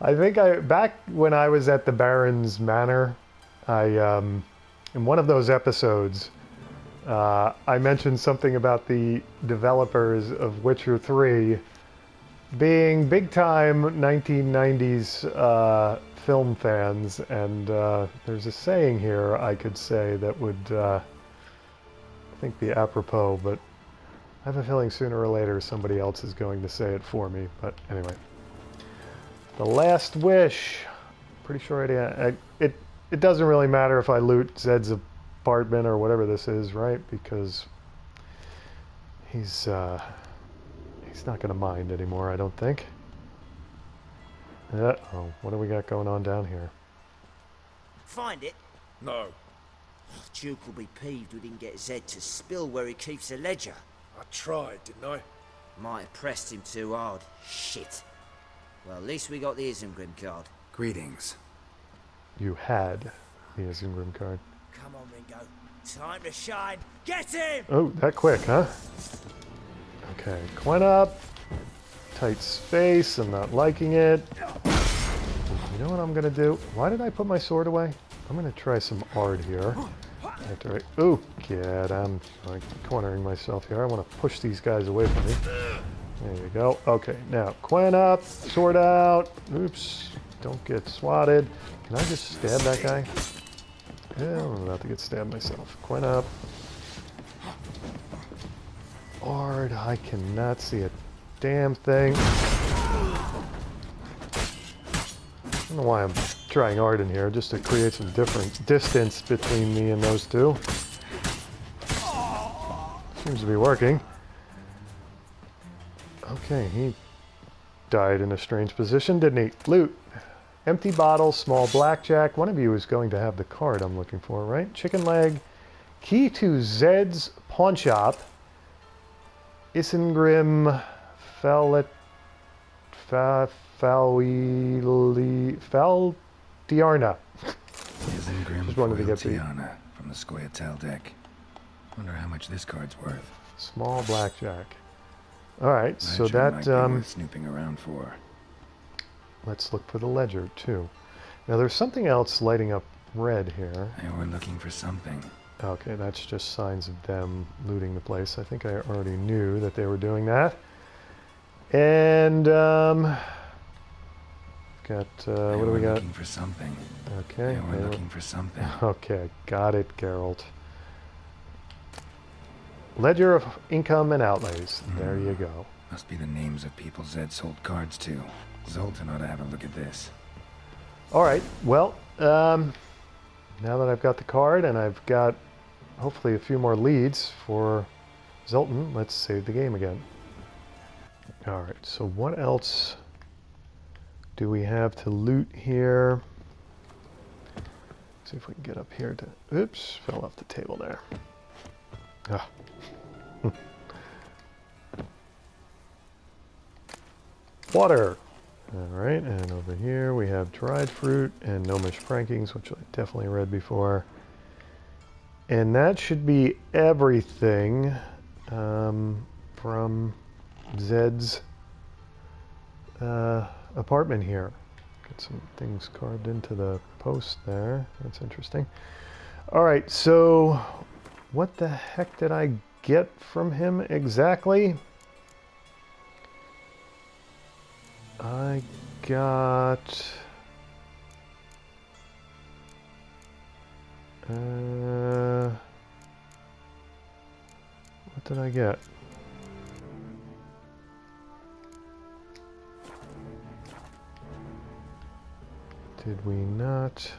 I think back when I was at the Baron's Manor, in one of those episodes, I mentioned something about the developers of Witcher 3 being big-time 1990s film fans, and there's a saying here I could say that would, I think, be apropos, but I have a feeling sooner or later somebody else is going to say it for me. But anyway, the last wish. Pretty sure it doesn't really matter if I loot Zed's apartment or whatever this is, right? Because he's not going to mind anymore, I don't think. Uh-oh, what do we got going on down here? Find it? No. Duke will be peeved we didn't get Zed to spill where he keeps the ledger. I tried, didn't I? Might have pressed him too hard. Shit. Well, at least we got the Isengrim card. Greetings. You had the Isengrim card. Come on, Ringo. Time to shine. Get him! Oh, that quick, huh? Okay, Quen up. Tight space, I'm not liking it. You know what I'm gonna do? Why did I put my sword away? I'm gonna try some Ard here. After I... Ooh, God, I'm like cornering myself here. I want to push these guys away from me. There you go. Okay, now, Quen up, sword out. Oops, don't get swatted. Can I just stab that guy? Yeah, I'm about to get stabbed myself. Quen up. Ard, I cannot see a damn thing. I don't know why I'm trying Ard in here, just to create some different distance between me and those two. Seems to be working. Okay, he died in a strange position, didn't he? Loot. Empty bottle, small blackjack. One of you is going to have the card I'm looking for, right? Chicken leg. Key to Zed's pawn shop. Isengrim Faldiarna. Isengrim Just wanted to get the from the Scoia'tael deck. Wonder how much this card's worth. Small blackjack. All right, so Ledger that might be worth snooping around for. Let's look for the ledger too. Now there's something else lighting up red here. They were looking for something. Okay, that's just signs of them looting the place. I think I already knew that they were doing that. And got what do we got? Looking for something. Okay. They were looking for something. Okay, got it, Geralt. Ledger of income and outlays. There you go. Must be the names of people Zed sold cards to. Zoltan ought to have a look at this. All right. Well, now that I've got the card and I've got hopefully a few more leads for Zoltan, let's save the game again. All right. So what else do we have to loot here? See if we can get up here to... Oops, fell off the table there. Ah. Water. All right, and over here we have dried fruit and gnomish prankings, which I definitely read before. And that should be everything from Zed's apartment here. Got some things carved into the post there. That's interesting. All right, so what the heck did I get from him exactly? I got... what did I get? Did we not?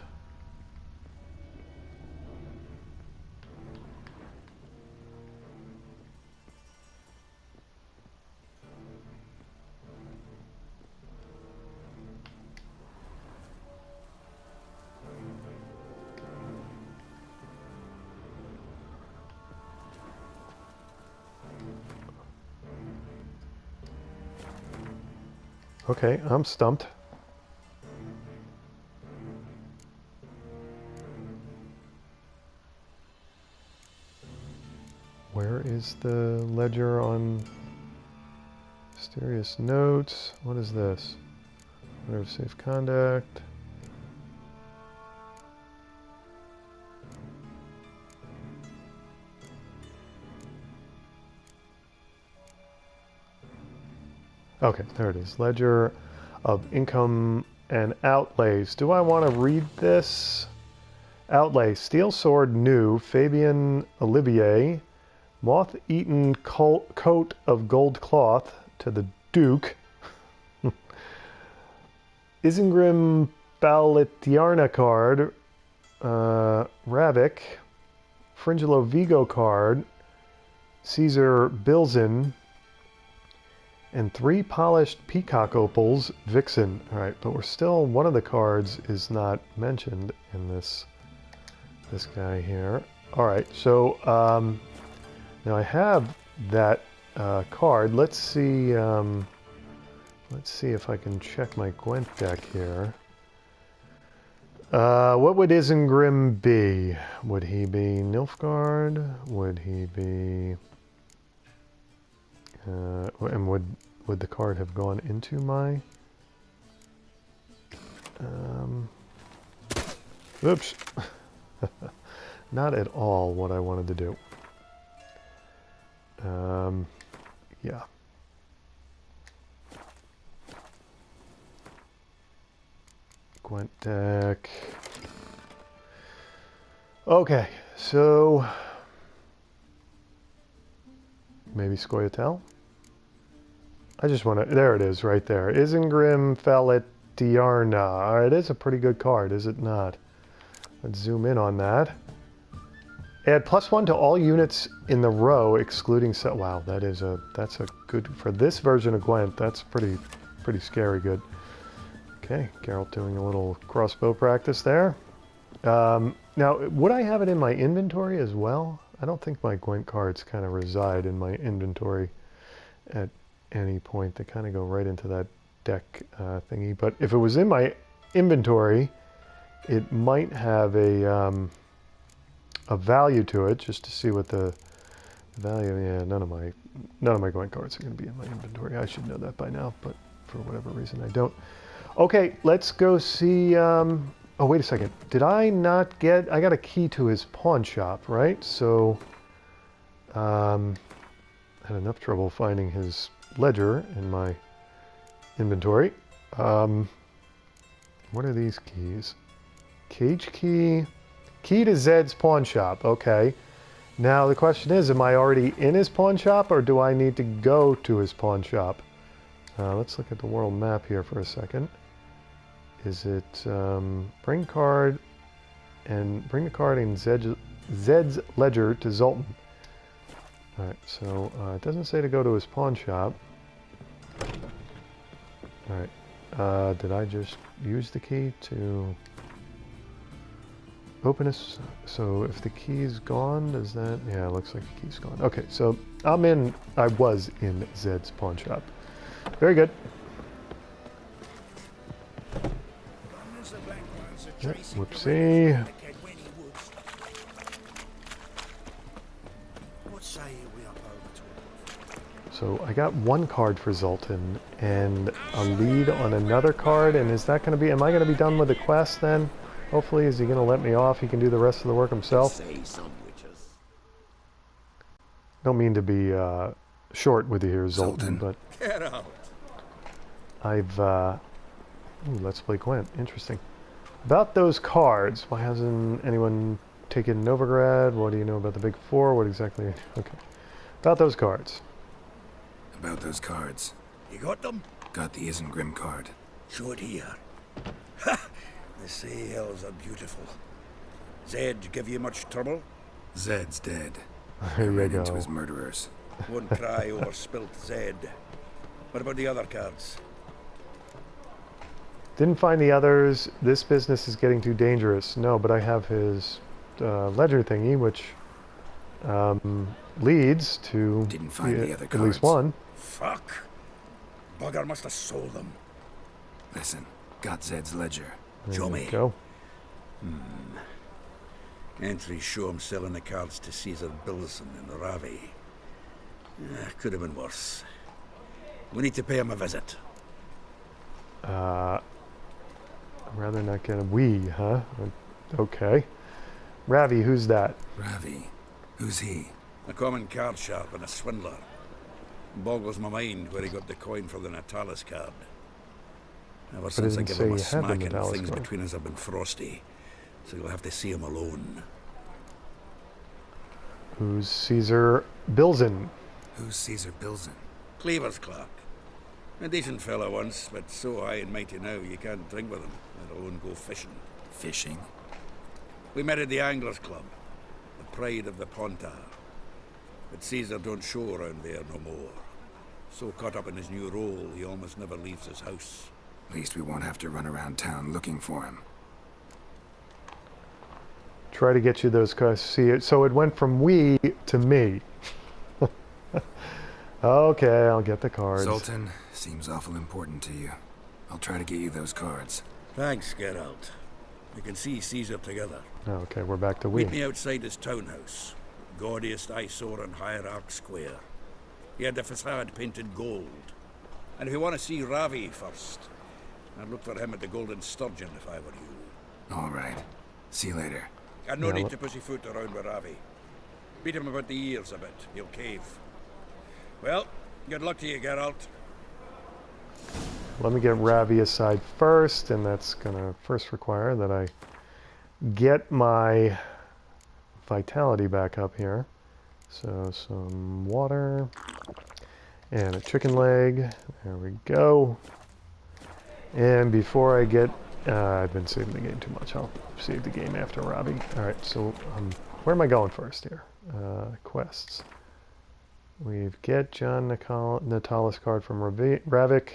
Okay, I'm stumped. Where is the ledger on mysterious notes? What is this? Order of safe conduct. Okay, there it is. Ledger of income and outlays. Do I want to read this? Outlay. Steel sword new. Fabian Olivier. Moth-eaten coat of gold cloth to the Duke. Isengrim Balitiarna card. Ravik. Fringillo Vigo card. Caesar Bilzin. And 3 polished peacock opals, Vixen. All right, but we're still, one of the cards is not mentioned in this guy here. All right, so now I have that card. Let's see if I can check my Gwent deck here. What would Isengrim be? Would he be Nilfgaard? Would he be... and would the card have gone into my... oops. Not at all what I wanted to do. Yeah. Gwent deck. Okay, so... maybe Scoia'tael? I just want to... there it is, right there. Isengrim Faletiarna. It is a pretty good card, is it not? Let's zoom in on that. Add +1 to all units in the row, excluding... wow, that's a good... for this version of Gwent, that's pretty scary good. Okay, Geralt doing a little crossbow practice there. Now, would I have it in my inventory as well? I don't think my Gwent cards kind of reside in my inventory at any point. They kind of go right into that deck thingy. But if it was in my inventory, it might have a value to it, just to see what the value. Yeah, none of my Gwent cards are going to be in my inventory. I should know that by now, but for whatever reason I don't. Okay, let's go see. Oh, wait a second. Did I not get... I got a key to his pawn shop, right? So, I had enough trouble finding his ledger in my inventory. What are these keys? Cage key. Key to Zed's pawn shop. Okay. Now the question is, am I already in his pawn shop, or do I need to go to his pawn shop? Let's look at the world map here for a second. Is it bring card and bring the card in Zed's ledger to Zoltan? All right, so it doesn't say to go to his pawn shop. All right, did I just use the key to open this? So if the key's gone, does that? Yeah, it looks like the key's gone. Okay, so I was in Zed's pawn shop. Very good. Yep, whoopsie. So I got one card for Zoltan and a lead on another card, and is that going to be, am I going to be done with the quest then? Hopefully, is he going to let me off? He can do the rest of the work himself. Don't mean to be short with you here, Zoltan, but Get out. I've, ooh, Let's Play Gwent, interesting. About those cards, why hasn't anyone taken Novigrad? What do you know about the Big Four? What exactly, okay. About those cards. About those cards. You got them? Got the Isengrim card. Show it here. Ha! The sea hills are beautiful. Zed give you much trouble? Zed's dead. There you Ran go. into his murderers. Won't cry over spilt Zed. What about the other cards? Didn't find the others. This business is getting too dangerous. No, but I have his ledger thingy, which leads to Didn't find the other at least cards. one. Fuck! Bugger must have sold them. Listen, got Zed's ledger. There Show you me. go. Entries show him selling the cards to Caesar Bilson in Ravi. Could have been worse. We need to pay him a visit. I'd rather not get a we, huh? Okay. Ravi, who's that? Ravi. Who's he? A common card sharp and a swindler. Boggles my mind where he got the coin for the Natalis card. Ever But since it I didn't gave say him you a had the smack and Natalis things card. between us have been frosty. So you'll have to see him alone. Who's Caesar Bilzen? Who's Caesar Bilzen? Cleaver's clerk. A decent fellow once, but so high and mighty now you can't drink with him, let alone go fishing. Fishing? We met at the Anglers Club, the pride of the Pontar. But Caesar don't show around there no more. So caught up in his new role, he almost never leaves his house. At least we won't have to run around town looking for him. Try to get you those cards. See it. So it went from we to me. Okay, I'll get the cards. Zoltan, seems awful important to you. I'll try to get you those cards. Thanks, Geralt. We can see Caesar together. Okay, we're back to we. Meet me outside his townhouse. Gaudiest eyesore on Hierarch Square. He had the facade painted gold. And if you want to see Ravi first, I'd look for him at the Golden Sturgeon if I were you. All right. See you later. And no Yeah, need look- to pussyfoot around with Ravi. Beat him about the ears a bit. He'll cave. Well, good luck to you, Geralt. Let me get Ravi aside first, and that's gonna first require that I get my vitality back up here. So some water and a chicken leg. There we go. And before I get, I've been saving the game too much. I'll save the game after Ravi. All right. So where am I going first here? Quests. We've get John Natalis card from Ravik.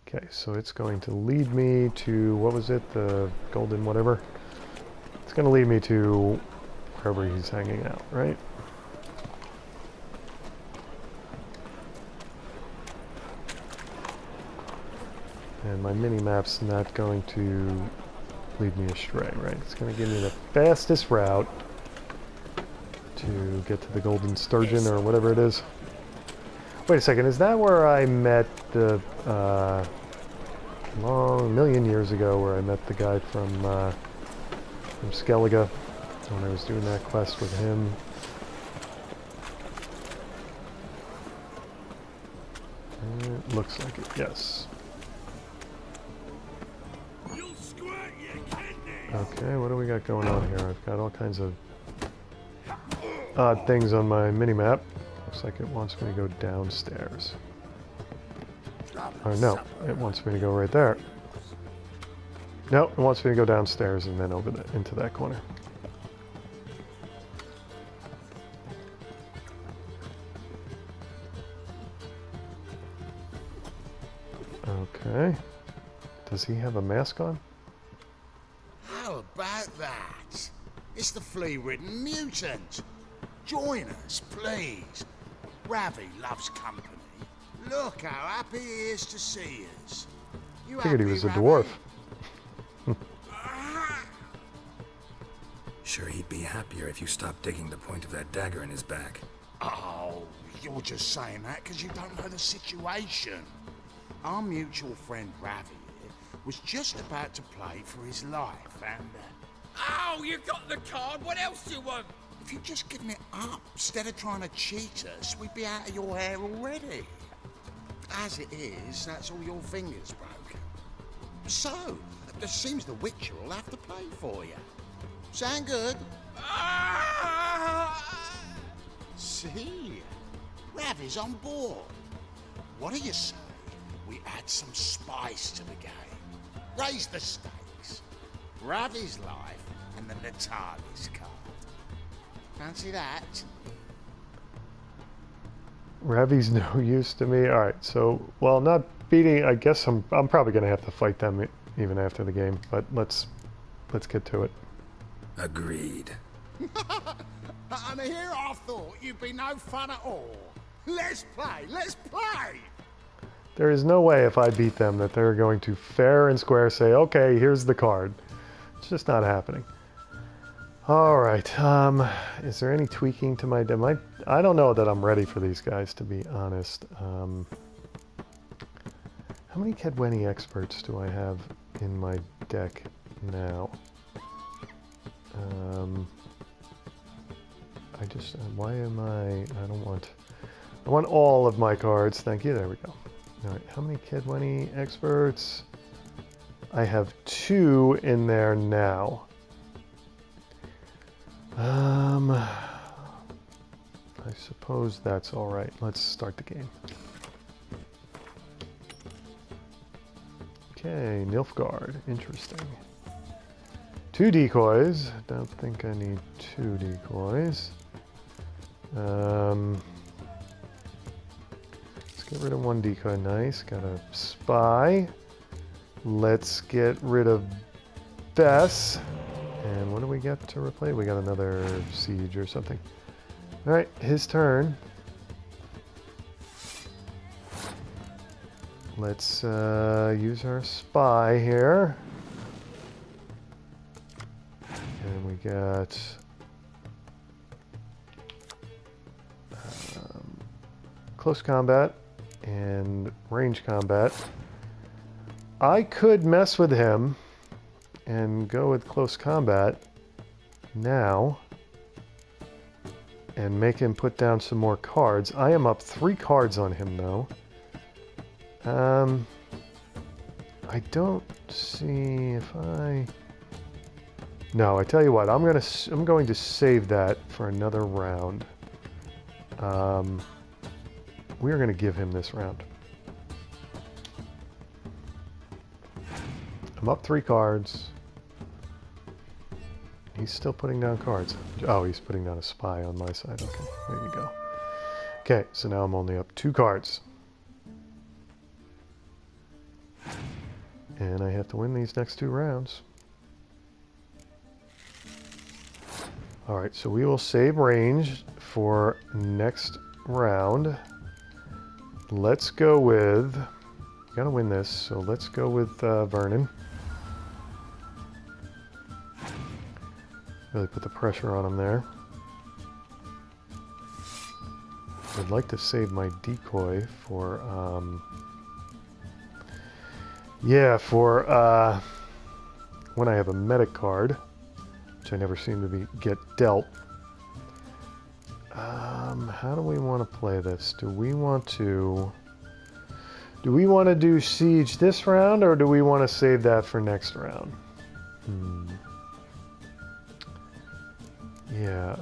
Okay, so it's going to lead me to, what was it, the golden whatever? It's going to lead me to wherever he's hanging out, right? And my mini-map's not going to lead me astray, right? It's going to give me the fastest route to get to the Golden Sturgeon or whatever it is. Wait a second, is that where I met the, long million years ago, where I met the guy from Skellige when I was doing that quest with him? It looks like it, yes. Okay, what do we got going on here? I've got all kinds of odd things on my mini-map. Looks like it wants me to go downstairs. Or no, it wants me to go right there. No, it wants me to go downstairs and then over into that corner. Okay. Does he have a mask on? How about that? It's the flea-ridden mutant. Join us, please. Ravi loves company. Look how happy he is to see us. You Figured he happy, was a Ravi? dwarf. Sure, he'd be happier if you stopped digging the point of that dagger in his back. Oh, you're just saying that because you don't know the situation. Our mutual friend Ravi here was just about to play for his life, and... Oh, you got the card. What else do you want? if you'd just given it up, instead of trying to cheat us, we'd be out of your hair already. As it is, that's all your fingers broken. So, it seems the Witcher will have to play for you. Sound good? See? Ravi's on board. What do you say? We add some spice to the game. Raise the stakes. Ravi's life and the Natali's card. Fancy that? Ravi's no use to me. Alright, so, well, not beating, I guess I'm probably going to have to fight them even after the game, but let's get to it. Agreed. And here I thought you'd be no fun at all. Let's play, let's play! There is no way if I beat them that they're going to fair and square say, okay, here's the card. It's just not happening. Alright, is there any tweaking to my deck? I don't know that I'm ready for these guys, to be honest. How many Kedweni experts do I have in my deck now? Why am I want all of my cards. Thank you, there we go. Alright, how many Kedweni experts? I have 2 in there now. I suppose that's alright. Let's start the game. Okay, Nilfgaard. Interesting. 2 decoys. Don't think I need 2 decoys. Let's get rid of 1 decoy. Nice. Got a spy. Let's get rid of Bess. And what do we get to replace? We got another siege or something. Alright, his turn. Let's use our spy here. And we got close combat and range combat. I could mess with him and go with close combat now and make him put down some more cards. I am up 3 cards on him though. I don't see if I... No, I tell you what, I'm going to save that for another round. We are going to give him this round. I'm up 3 cards. He's still putting down cards. Oh, he's putting down a spy on my side. Okay, there you go. Okay, so now I'm only up 2 cards. And I have to win these next 2 rounds. Alright, so we will save range for next round. Let's go with... Gotta win this, so let's go with Vernon. Really put the pressure on him there. I'd like to save my decoy for... for when I have a medic card, which I never seem to get dealt. How do we want to play this? Do we want to do siege this round, or do we want to save that for next round? Yeah.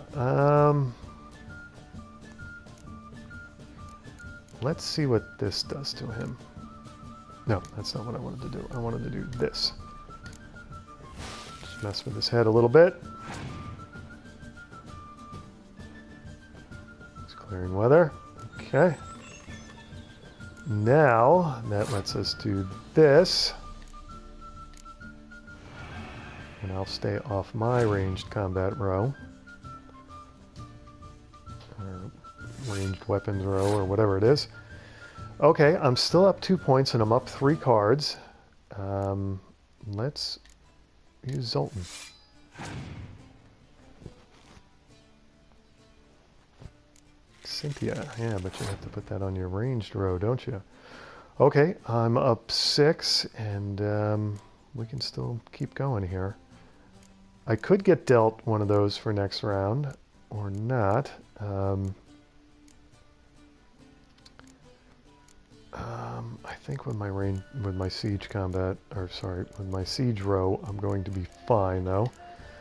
Let's see what this does to him. No, that's not what I wanted to do. I wanted to do this. Just mess with his head a little bit. It's clearing weather. Okay. Now, that lets us do this. And I'll stay off my ranged combat row. Or ranged weapons row, or whatever it is. Okay, I'm still up 2 points and I'm up 3 cards. Let's use Zoltan. Cynthia. Yeah, but you have to put that on your ranged row, don't you? Okay, I'm up 6, and we can still keep going here. I could get dealt one of those for next round, or not. I think with my siege combat, or sorry, with my siege row, I'm going to be fine though.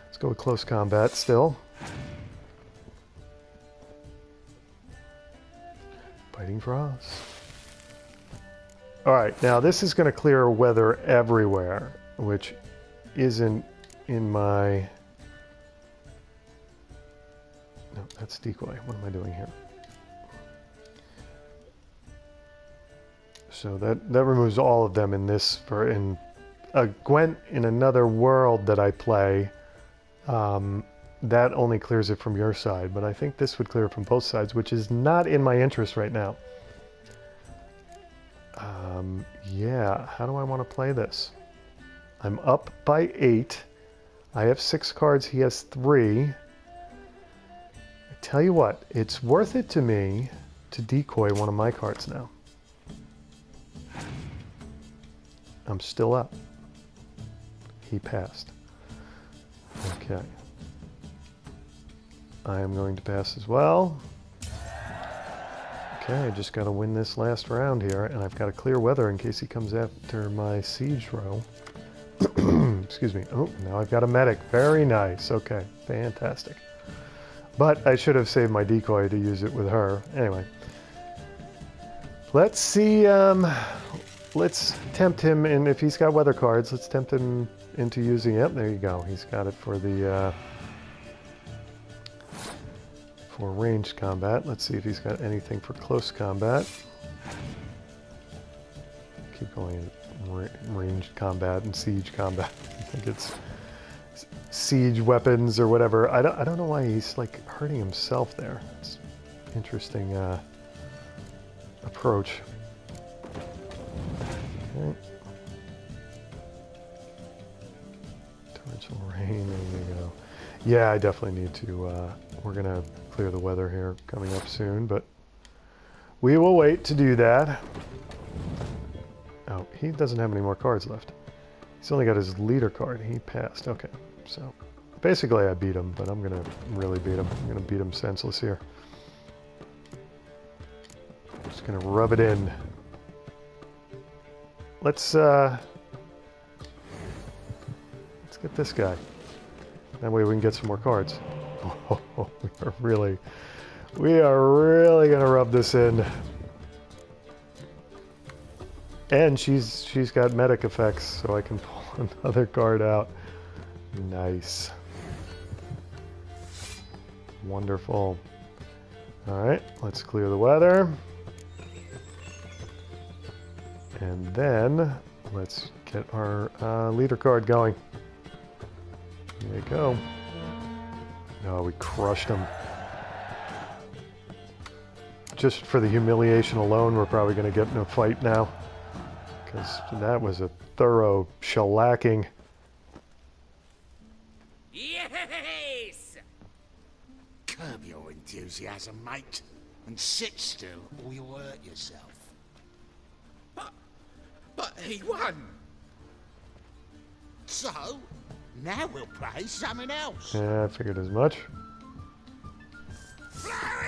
Let's go with close combat still. Biting frost. All right, now this is going to clear weather everywhere, which isn't in my... No, that's decoy. What am I doing here? So that removes all of them in this. In a Gwent in another world that I play, that only clears it from your side, but I think this would clear it from both sides, which is not in my interest right now. Yeah, how do I want to play this? I'm up by 8. I have 6 cards, he has 3. I tell you what, it's worth it to me to decoy one of my cards now. I'm still up. He passed. Okay. I am going to pass as well. Okay, I just got to win this last round here, and I've got to clear weather in case he comes after my siege row. Excuse me. Oh, now I've got a medic. Very nice. Okay, fantastic. But I should have saved my decoy to use it with her. Anyway. Let's see, let's tempt him, and if he's got weather cards, let's tempt him into using it. There you go. He's got it for the for ranged combat. Let's see if he's got anything for close combat. Keep going ranged combat and siege combat. I think it's siege weapons or whatever. I don't know why he's like hurting himself there. It's interesting approach. Okay. Torrential rain, there we go. Yeah, I definitely need to, we're gonna clear the weather here coming up soon, but we will wait to do that. Oh, he doesn't have any more cards left. He's only got his leader card. He passed. Okay, so basically I beat him, but I'm gonna really beat him. I'm gonna beat him senseless here. Just gonna rub it in. Let's get this guy. That way we can get some more cards. Oh, we are really gonna rub this in. And she's got medic effects, so I can pull another card out. Nice. Wonderful. All right, let's clear the weather. And then let's get our leader card going. There you go. Oh, we crushed him. Just for the humiliation alone, we're probably going to get in a fight now. Because that was a thorough shellacking. Yes! Curb your enthusiasm, mate, and sit still or you'll hurt yourself. But he won! So, now we'll play something else. Yeah, I figured as much.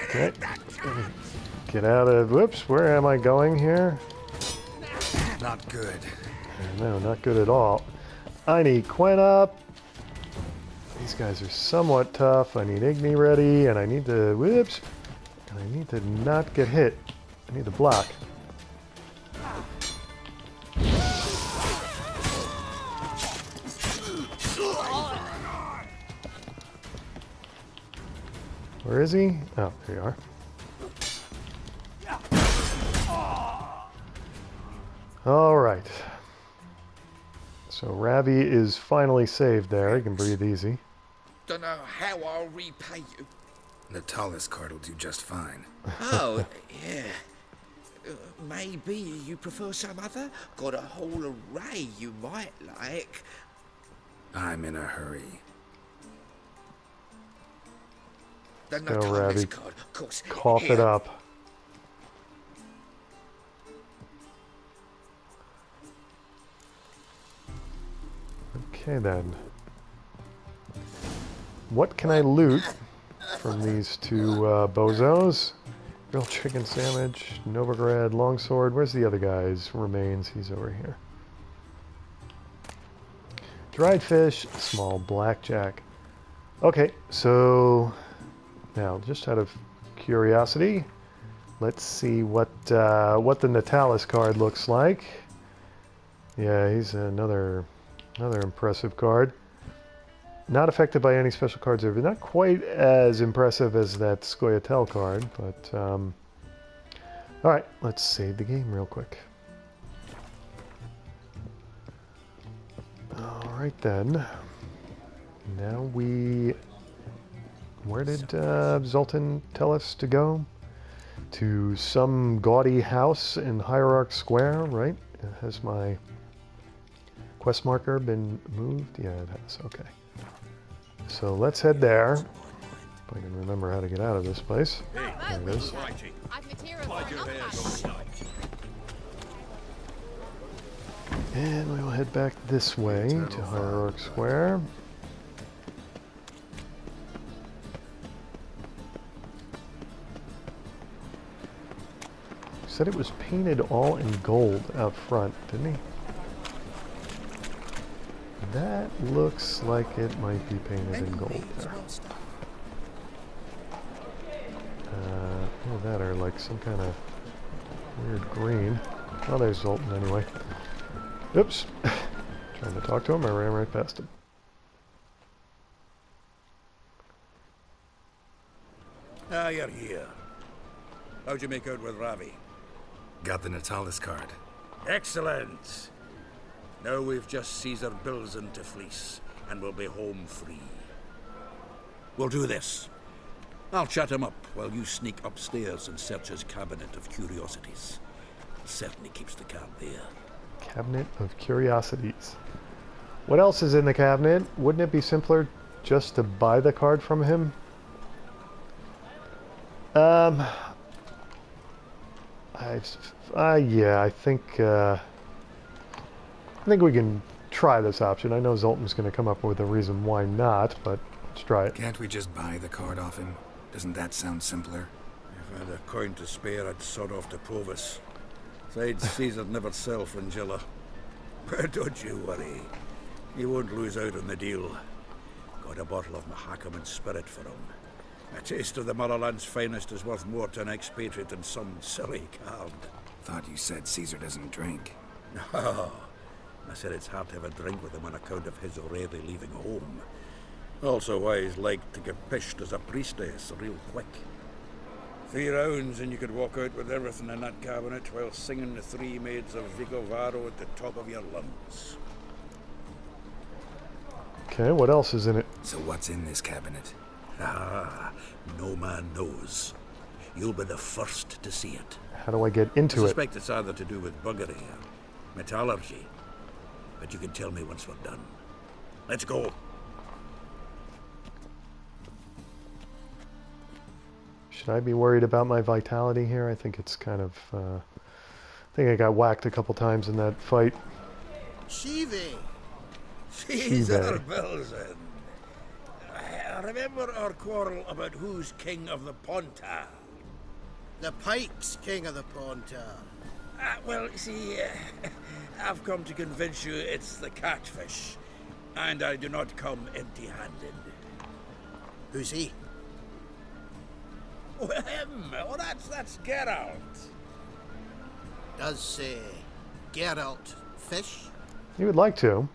Okay. Get out of... Whoops, where am I going here? Not good. No, not good at all. I need Quen up. These guys are somewhat tough. I need Igni ready, and I need to... Whoops! And I need to not get hit. I need to block. Where is he? Oh, there you are. All right. So Ravi is finally saved there. He can breathe easy. Don't know how I'll repay you. Natala's card will do just fine. Oh, yeah. Maybe you prefer some other? Got a whole array you might like. I'm in a hurry. The Let's go, nut on Ravi. this card. Of course. Cough it Here. up. Okay then. What can I loot from these two bozos? Grilled chicken sandwich, Novigrad, longsword. Where's the other guy's remains? He's over here. Dried fish, small blackjack. Okay, so now just out of curiosity, let's see what the Natalis card looks like. Yeah, he's another impressive card. Not affected by any special cards over. Not quite as impressive as that Scoia'tael card, but all right, let's save the game real quick. All right then. Now where did Zoltan tell us to go? To some gaudy house in Hierarch Square, right? Has my quest marker been moved? Yeah, it has. Okay. So let's head there. If I can remember how to get out of this place. There it is. And we will head back this way to Hierarch Square. He said it was painted all in gold out front, didn't he? That looks like it might be painted in gold there. That or like some kind of weird green. Oh, there's Zoltan anyway. Oops. Trying to talk to him, I ran right past him. Ah, you're here. How'd you make out with Ravi? Got the Natalis card. Excellent. Now we've just Caesar Bilzen to fleece, and we'll be home free. We'll do this. I'll chat him up while you sneak upstairs and search his cabinet of curiosities. Certainly keeps the cab there. Cabinet of curiosities. What else is in the cabinet? Wouldn't it be simpler just to buy the card from him? Yeah, I think we can try this option. I know Zoltan's going to come up with a reason why not, but let's try it. Can't we just buy the card off him? Doesn't that sound simpler? If I had a coin to spare, I'd sod off to Provis. Besides, Caesar'd never sell Fringilla. But don't you worry. He won't lose out on the deal. Got a bottle of Mahakaman spirit for him. A taste of the motherland's finest is worth more to an expatriate than some silly card. Thought you said Caesar doesn't drink. No. I said it's hard to have a drink with him on account of his already leaving home. Also why he's like to get pished as a priestess real quick. 3 rounds and you could walk out with everything in that cabinet while singing the 3 maids of Vigovaro at the top of your lungs. Okay, what else is in it? So what's in this cabinet? Ah, no man knows. You'll be the first to see it. How do I get into I it? suspect it's either to do with buggery or metallurgy. But you can tell me once we're done. Let's go. Should I be worried about my vitality here? I think it's kind of... I think I got whacked a couple times in that fight. Shivi! Caesar Bilzen. Remember our quarrel about who's king of the Pontar? The Pike's king of the Pontar. Well, see, I've come to convince you it's the Catfish. And I do not come empty-handed. Who's he? Oh, him! Oh, that's Geralt. Does Geralt fish? You would like to.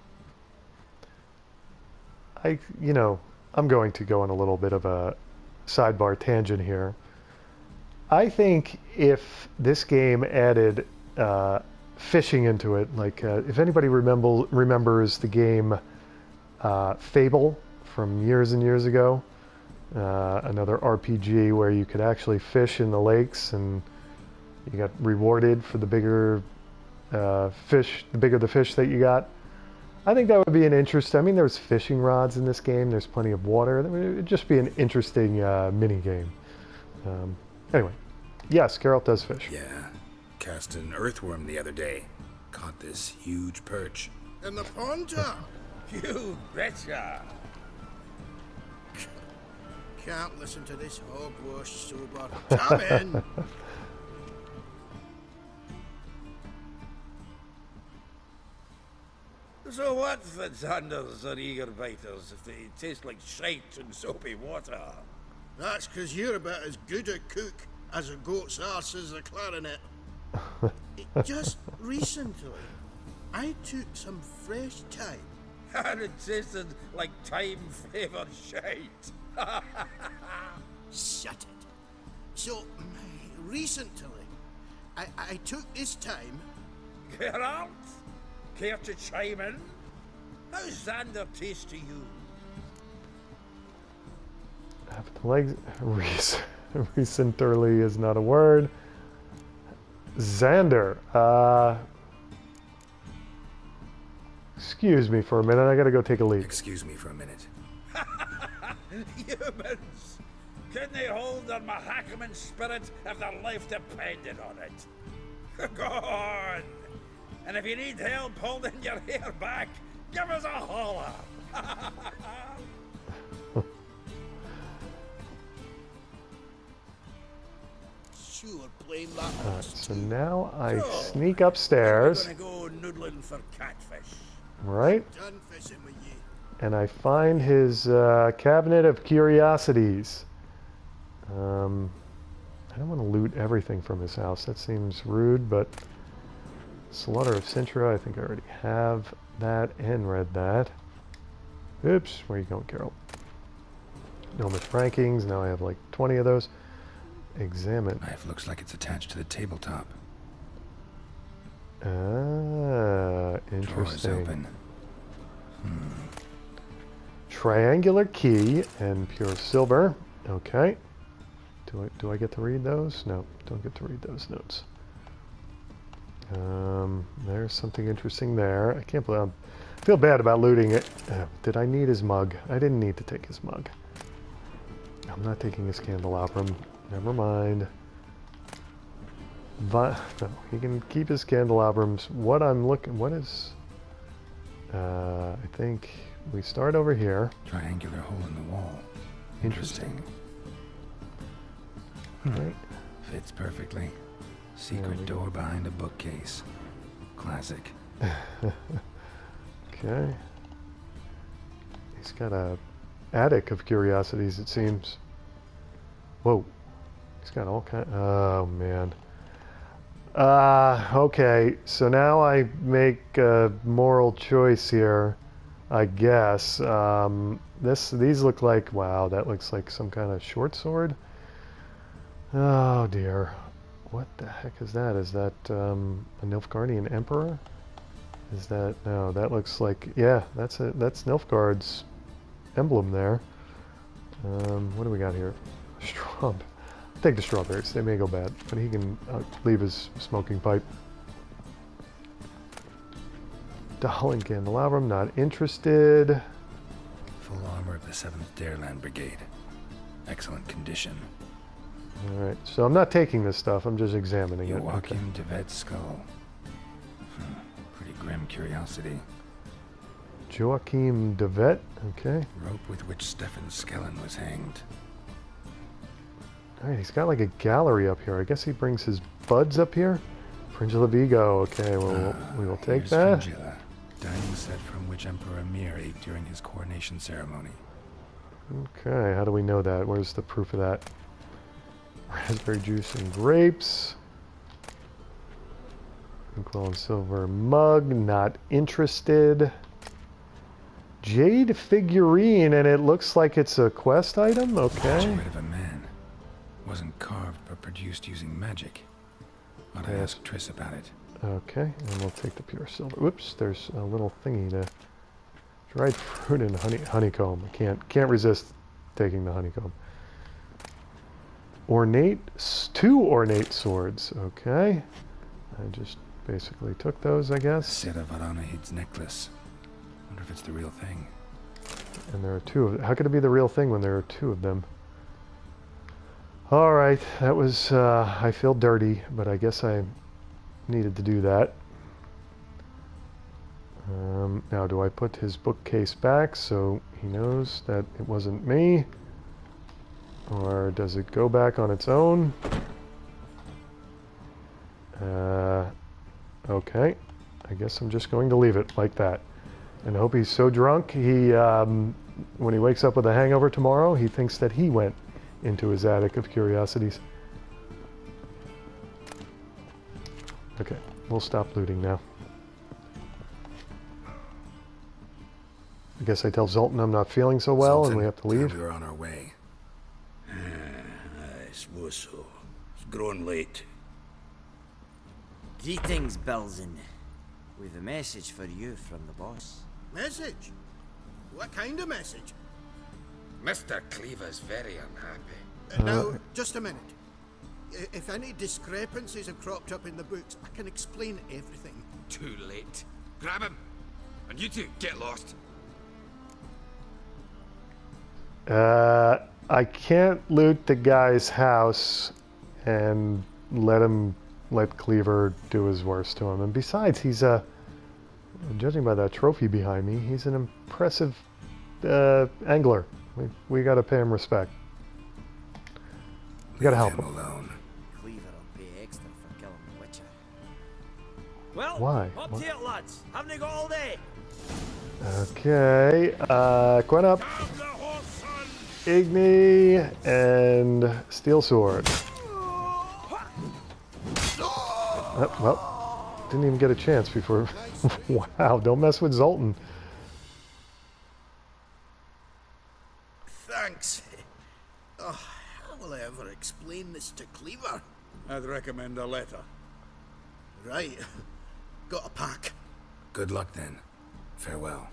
I'm going to go on a little bit of a sidebar tangent here. I think if this game added fishing into it, like if anybody remembers the game Fable from years and years ago, another RPG where you could actually fish in the lakes and you got rewarded for the bigger fish, the bigger the fish that you got. I think that would be an interest. I mean, there's fishing rods in this game. There's plenty of water. It would just be an interesting mini game. Anyway, yes, Geralt does fish. Yeah, cast an earthworm the other day. Caught this huge perch. In the Pontar? You betcha. Can't listen to this hogwash sober. Come in. So what's the Zanders or eager biters if they taste like shite and soapy water? That's 'cause you're about as good a cook as a goat's arse is a clarinet. Just recently, I took some fresh thyme. And it tasted like thyme-flavoured shite. Shut it. So, recently, I took this thyme. Geralt? Care to chime in? How's Xander taste to you? Have the legs. Recently is not a word. Xander. Excuse me for a minute. I gotta go take a leak. Excuse me for a minute. Humans! Can they hold their Mahakaman spirit if their life depended on it? Go on! And if you need help holding your hair back, give us a holler! Sure, blame that. So now I sneak upstairs. We're gonna go noodling for catfish. Right? Done fishing with you. And I find his cabinet of curiosities. I don't want to loot everything from his house. That seems rude, but Slaughter of Sintra, I think I already have that and read that. Oops, where are you going, Carol? Nomus rankings, now I have like 20 of those. Examine. Knife looks like it's attached to the tabletop. Ah, interesting. Drawer's open. Triangular key and pure silver. Okay. Do I get to read those? No, don't get to read those notes. There's something interesting there. I can't believe I feel bad about looting it. Did I need his mug? I didn't need to take his mug. I'm not taking his candelabrum. Never mind. No, he can keep his candelabums. What is... I think we start over here. Triangular hole in the wall. Interesting. Right. Fits perfectly. Secret door behind a bookcase. Classic. Okay. He's got a attic of curiosities, it seems. Whoa. He's got all kind. Oh man. Okay. So now I make a moral choice here, I guess. These look like, wow, that looks like some kind of short sword. Oh dear. What the heck is that? Is that a Nilfgaardian Emperor? Is that... No, that looks like... Yeah, that's Nilfgaard's emblem there. What do we got here? Straub. Take the strawberries. They may go bad, but he can leave his smoking pipe. Doll and candelabrum, not interested. Full armor of the 7th Dareland Brigade. Excellent condition. Alright, so I'm not taking this stuff, I'm just examining it. Joachim de Vet's skull. Pretty grim curiosity. Joachim de Vet, okay. Rope with which Stefan Skellen was hanged. Alright, he's got like a gallery up here. I guess he brings his buds up here. Fringilla Vigo, okay, well, we will take that. Fringilla, dining set from which Emperor Mir ate during his coronation ceremony. Okay, how do we know that? Where's the proof of that? Raspberry juice and grapes. Inkwell and silver mug, not interested. Jade figurine, and it looks like it's a quest item? Okay. Portrait of a man. Wasn't carved, but produced using magic. Ought to ask Triss about it. Okay, and we'll take the pure silver. Whoops, there's a little thingy to... Dried fruit and honeycomb. I can't resist taking the honeycomb. Two ornate swords. Okay. I just basically took those, I guess. Sera Varanahid's necklace. if it's the real thing? And there are two of them. How could it be the real thing when there are two of them? Alright, that was, I feel dirty, but I guess I needed to do that. Now, do I put his bookcase back so he knows that it wasn't me? Or does it go back on its own? Okay. I guess I'm just going to leave it like that. And I hope he's so drunk, he, when he wakes up with a hangover tomorrow, he thinks that he went into his attic of curiosities. Okay, we'll stop looting now. I guess I tell Zoltan I'm not feeling so well Zoltan, and we have to leave. We're on our way. I suppose so. It's growing late. Greetings, Belzen. We've a message for you from the boss. Message? What kind of message? Mr. Cleaver's very unhappy. Now, just a minute. If any discrepancies have cropped up in the books, I can explain everything. Too late. Grab him. And you two, get lost. I can't loot the guy's house and let Cleaver do his worst to him. And besides, he's judging by that trophy behind me, he's an impressive angler. We gotta pay him respect. We gotta help him. Alone. Cleaver will pay extra for killing the Witcher. Well, Why? up What? to it, lads. Haven't you got all day? Okay, Gwen up. Igni and Steel Sword. Well, didn't even get a chance before. Wow, don't mess with Zoltan. Thanks. Oh, how will I ever explain this to Cleaver? I'd recommend a letter. Right. Got a pack. Good luck then. Farewell.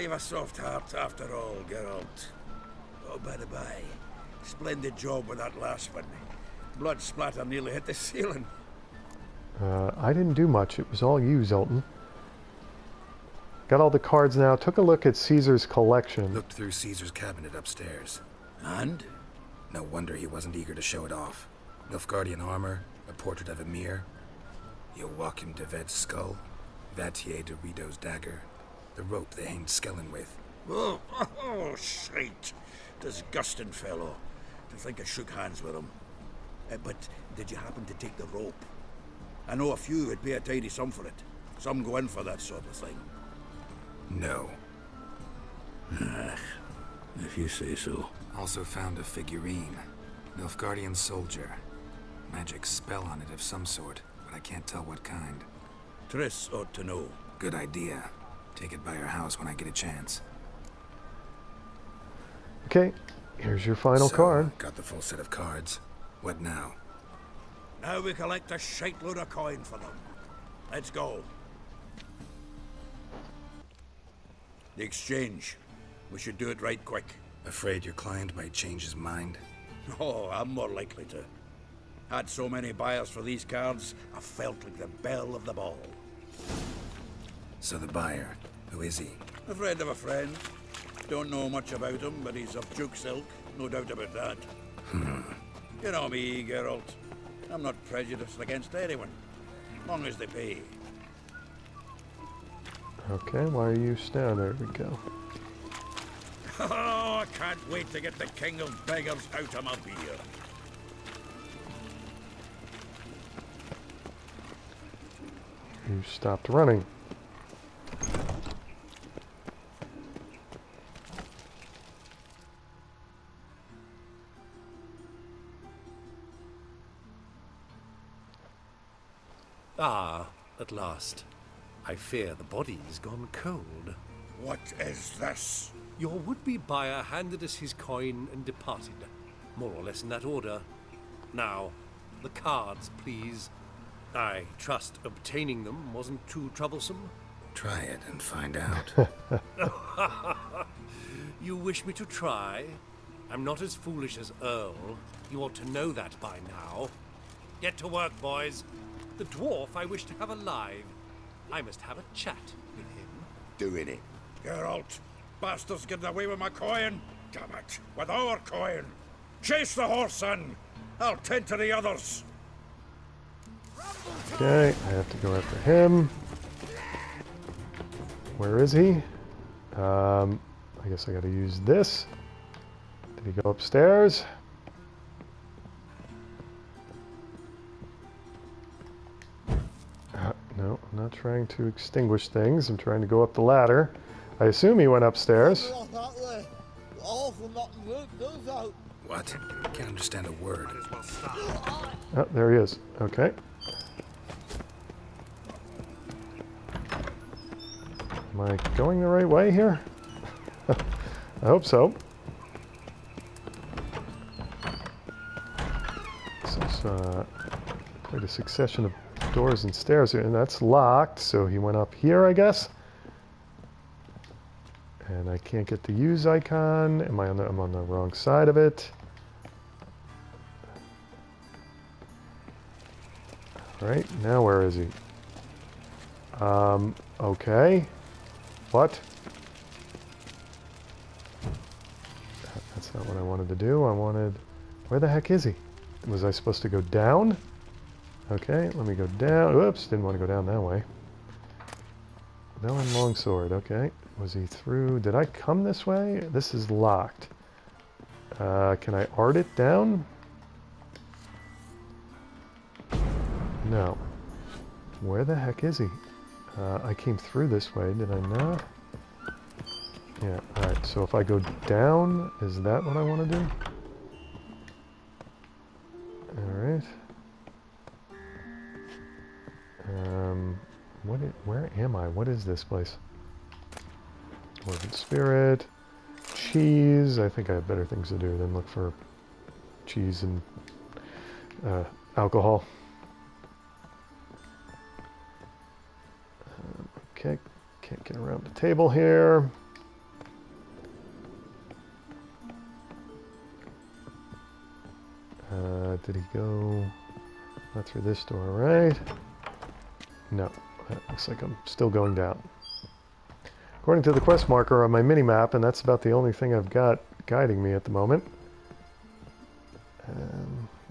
You've a soft heart after all, Geralt. Oh, by the by, splendid job with that last one. Blood splatter nearly hit the ceiling. I didn't do much. It was all you, Zoltan. Got all the cards now. Took a look at Caesar's collection. Looked through Caesar's cabinet upstairs. And? No wonder he wasn't eager to show it off. Nilfgaardian armor, a portrait of Emir, Joachim de Ved's skull, Vatier de Rideau's dagger, the rope they hanged Skellen with. Oh, shite. Disgusting fellow. To think I shook hands with him. But did you happen to take the rope? I know a few would pay a tidy sum for it. Some go in for that sort of thing. No. If you say so. Also found a figurine. Nilfgaardian soldier. Magic spell on it of some sort, but I can't tell what kind. Triss ought to know. Good idea. Take it by her house when I get a chance. Okay, here's your final card. Got the full set of cards. What now? Now we collect a shite load of coin for them. Let's go. The exchange. We should do it right quick. Afraid your client might change his mind? Oh, I'm more likely to. Had so many buyers for these cards, I felt like the belle of the ball. So the buyer, who is he? A friend of a friend. Don't know much about him, but he's of Duke's ilk, no doubt about that. You know me, Geralt. I'm not prejudiced against anyone, long as they pay. Okay, why are you down? There we go. Oh, I can't wait to get the king of beggars out of my beer. You stopped running. Ah, at last. I fear the body's gone cold. What is this? Your would-be buyer handed us his coin and departed. More or less in that order. Now, the cards, please. I trust obtaining them wasn't too troublesome. Try it and find out. You wish me to try? I'm not as foolish as Earl. You ought to know that by now. Get to work, boys. The dwarf I wish to have alive. I must have a chat with him. Doing it. Geralt, bastards getting away with my coin. Damn it, with our coin. Chase the horse, son. I'll tend to the others. Okay, I have to go after him. Where is he? I guess I gotta use this. Did he go upstairs? No, I'm not trying to extinguish things. I'm trying to go up the ladder. I assume he went upstairs. What? Can't understand a word. Oh, there he is. Okay. Am I going the right way here? I hope so. So it's quite a succession of doors and stairs here, and that's locked, so he went up here, I guess. And I can't get the use icon. I'm on the wrong side of it. Alright, now where is he? Okay. What? That's not what I wanted to do. I wanted... Where the heck is he? Was I supposed to go down? Okay, let me go down. Oops, didn't want to go down that way. Melon longsword, okay. Was he through? Did I come this way? This is locked. Can I art it down? No. Where the heck is he? I came through this way, did I not? Yeah, alright, so if I go down, is that what I want to do? Alright. Where am I? What is this place? Dwarven spirit. Cheese. I think I have better things to do than look for cheese and alcohol. Okay, can't get around the table here. Did he go not through this door, right? No, that looks like I'm still going down. According to the quest marker on my mini-map, and that's about the only thing I've got guiding me at the moment.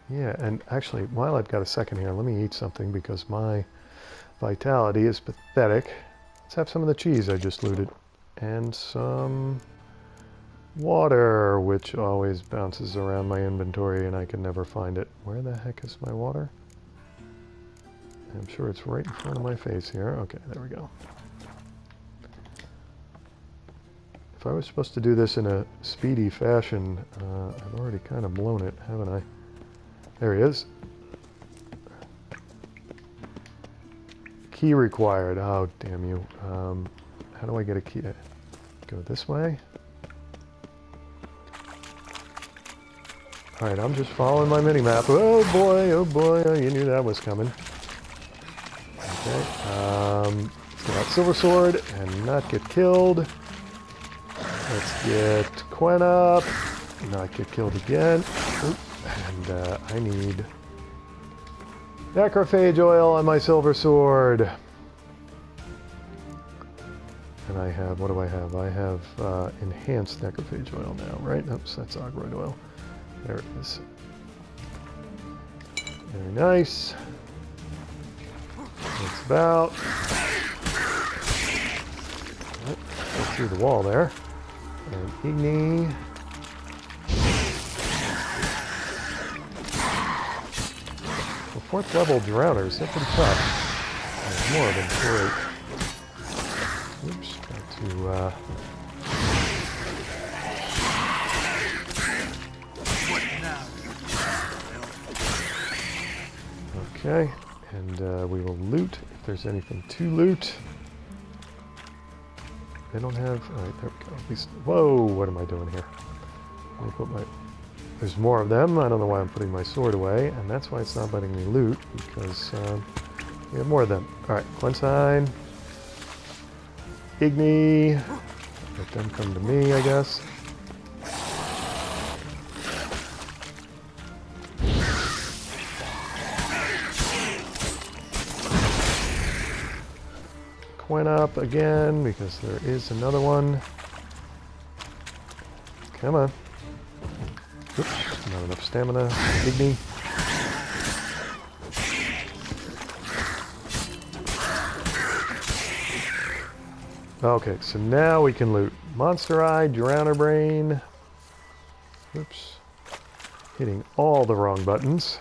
Yeah, and actually, while I've got a second here, let me eat something because my vitality is pathetic. Let's have some of the cheese I just looted. And some water, which always bounces around my inventory and I can never find it. Where the heck is my water? I'm sure it's right in front of my face here. Okay, there we go. If I was supposed to do this in a speedy fashion, I've already kind of blown it, haven't I? There he is. Key required. Oh, damn you. How do I get a key? Go this way? Alright, I'm just following my mini-map. Oh boy, oh, you knew that was coming. Okay, let's get out Silver Sword and not get killed. Let's get Quen up, not get killed again. Oop. And I need Necrophage oil on my Silver Sword. And I have, what do I have? I have enhanced Necrophage oil now, right? Oops, that's Ogroid oil. There it is. Very nice. That's about. Go through the wall there. And Igni. Well, 4th level drowners, they're pretty tough. There's more of them, great. Oops, got to. Okay, and we will loot if there's anything to loot. They don't have... Alright, there we go. At least... Whoa, what am I doing here? Let me put my... There's more of them. I don't know why I'm putting my sword away, and that's why it's not letting me loot, because we have more of them. Alright, Quensign. Igni. Let them come to me, I guess. coin up again because there is another one. Come on. Oops, not enough stamina. Igni. Okay, so now we can loot Monster Eye, Drowner Brain. Oops. Hitting all the wrong buttons.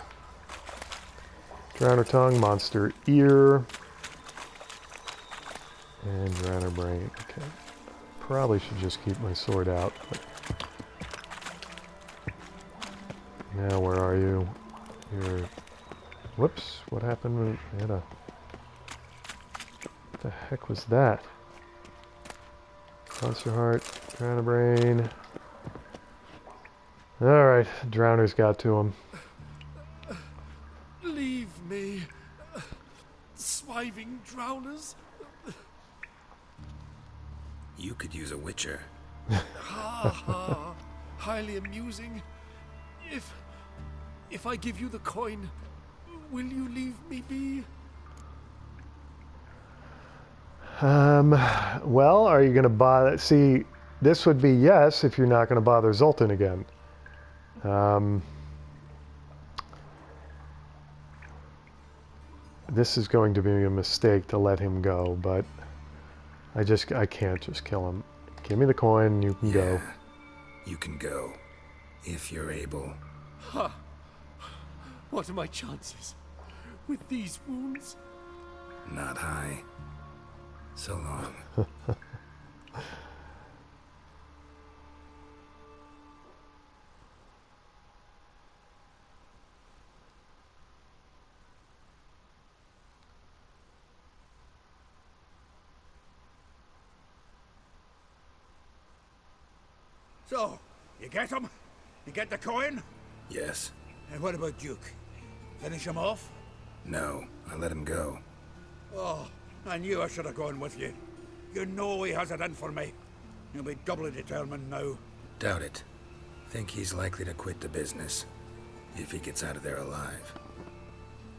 Drowner Tongue, Monster Ear. And Drowner Brain. Okay. Probably should just keep my sword out. But now where are you? You're... Whoops, what happened? I had a... What the heck was that? Monster Heart, Drowner Brain. Alright, Drowner's got to him. Leave me. Swiving drowners. You could use a witcher. Ha ha. Highly amusing. If I give you the coin, will you leave me be? Well, are you going to bother... See, this would be yes if you're not going to bother Zoltan again. This is going to be a mistake to let him go, but I can't just kill him. Give me the coin, you can go. You can go, if you're able. Ha! What are my chances with these wounds? Not high. So long. So, you get him? You get the coin? Yes. And what about Duke? Finish him off? No, I let him go. Oh, I knew I should have gone with you. You know he has it in for me. He'll be doubly determined now. Doubt it. Think he's likely to quit the business. If he gets out of there alive.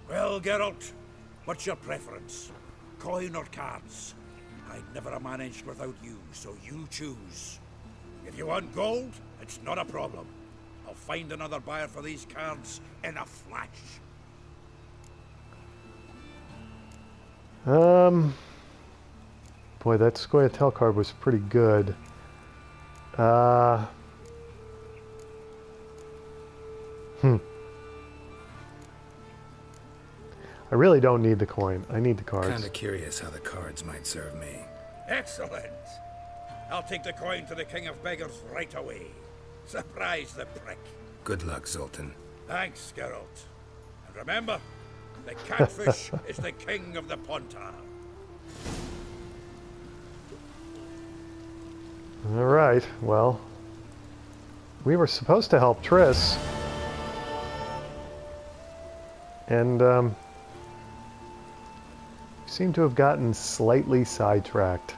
Well, Geralt, what's your preference? Coin or cards? I'd never have managed without you, so you choose. If you want gold, it's not a problem. I'll find another buyer for these cards in a flash. Boy, that Scoia'tael card was pretty good. I really don't need the coin. I need the cards. Kinda curious how the cards might serve me. Excellent! I'll take the coin to the King of Beggars right away. Surprise the prick. Good luck, Zoltan. Thanks, Geralt. And remember, the Catfish is the king of the Pontar. Alright, well, we were supposed to help Triss. And, seem to have gotten slightly sidetracked.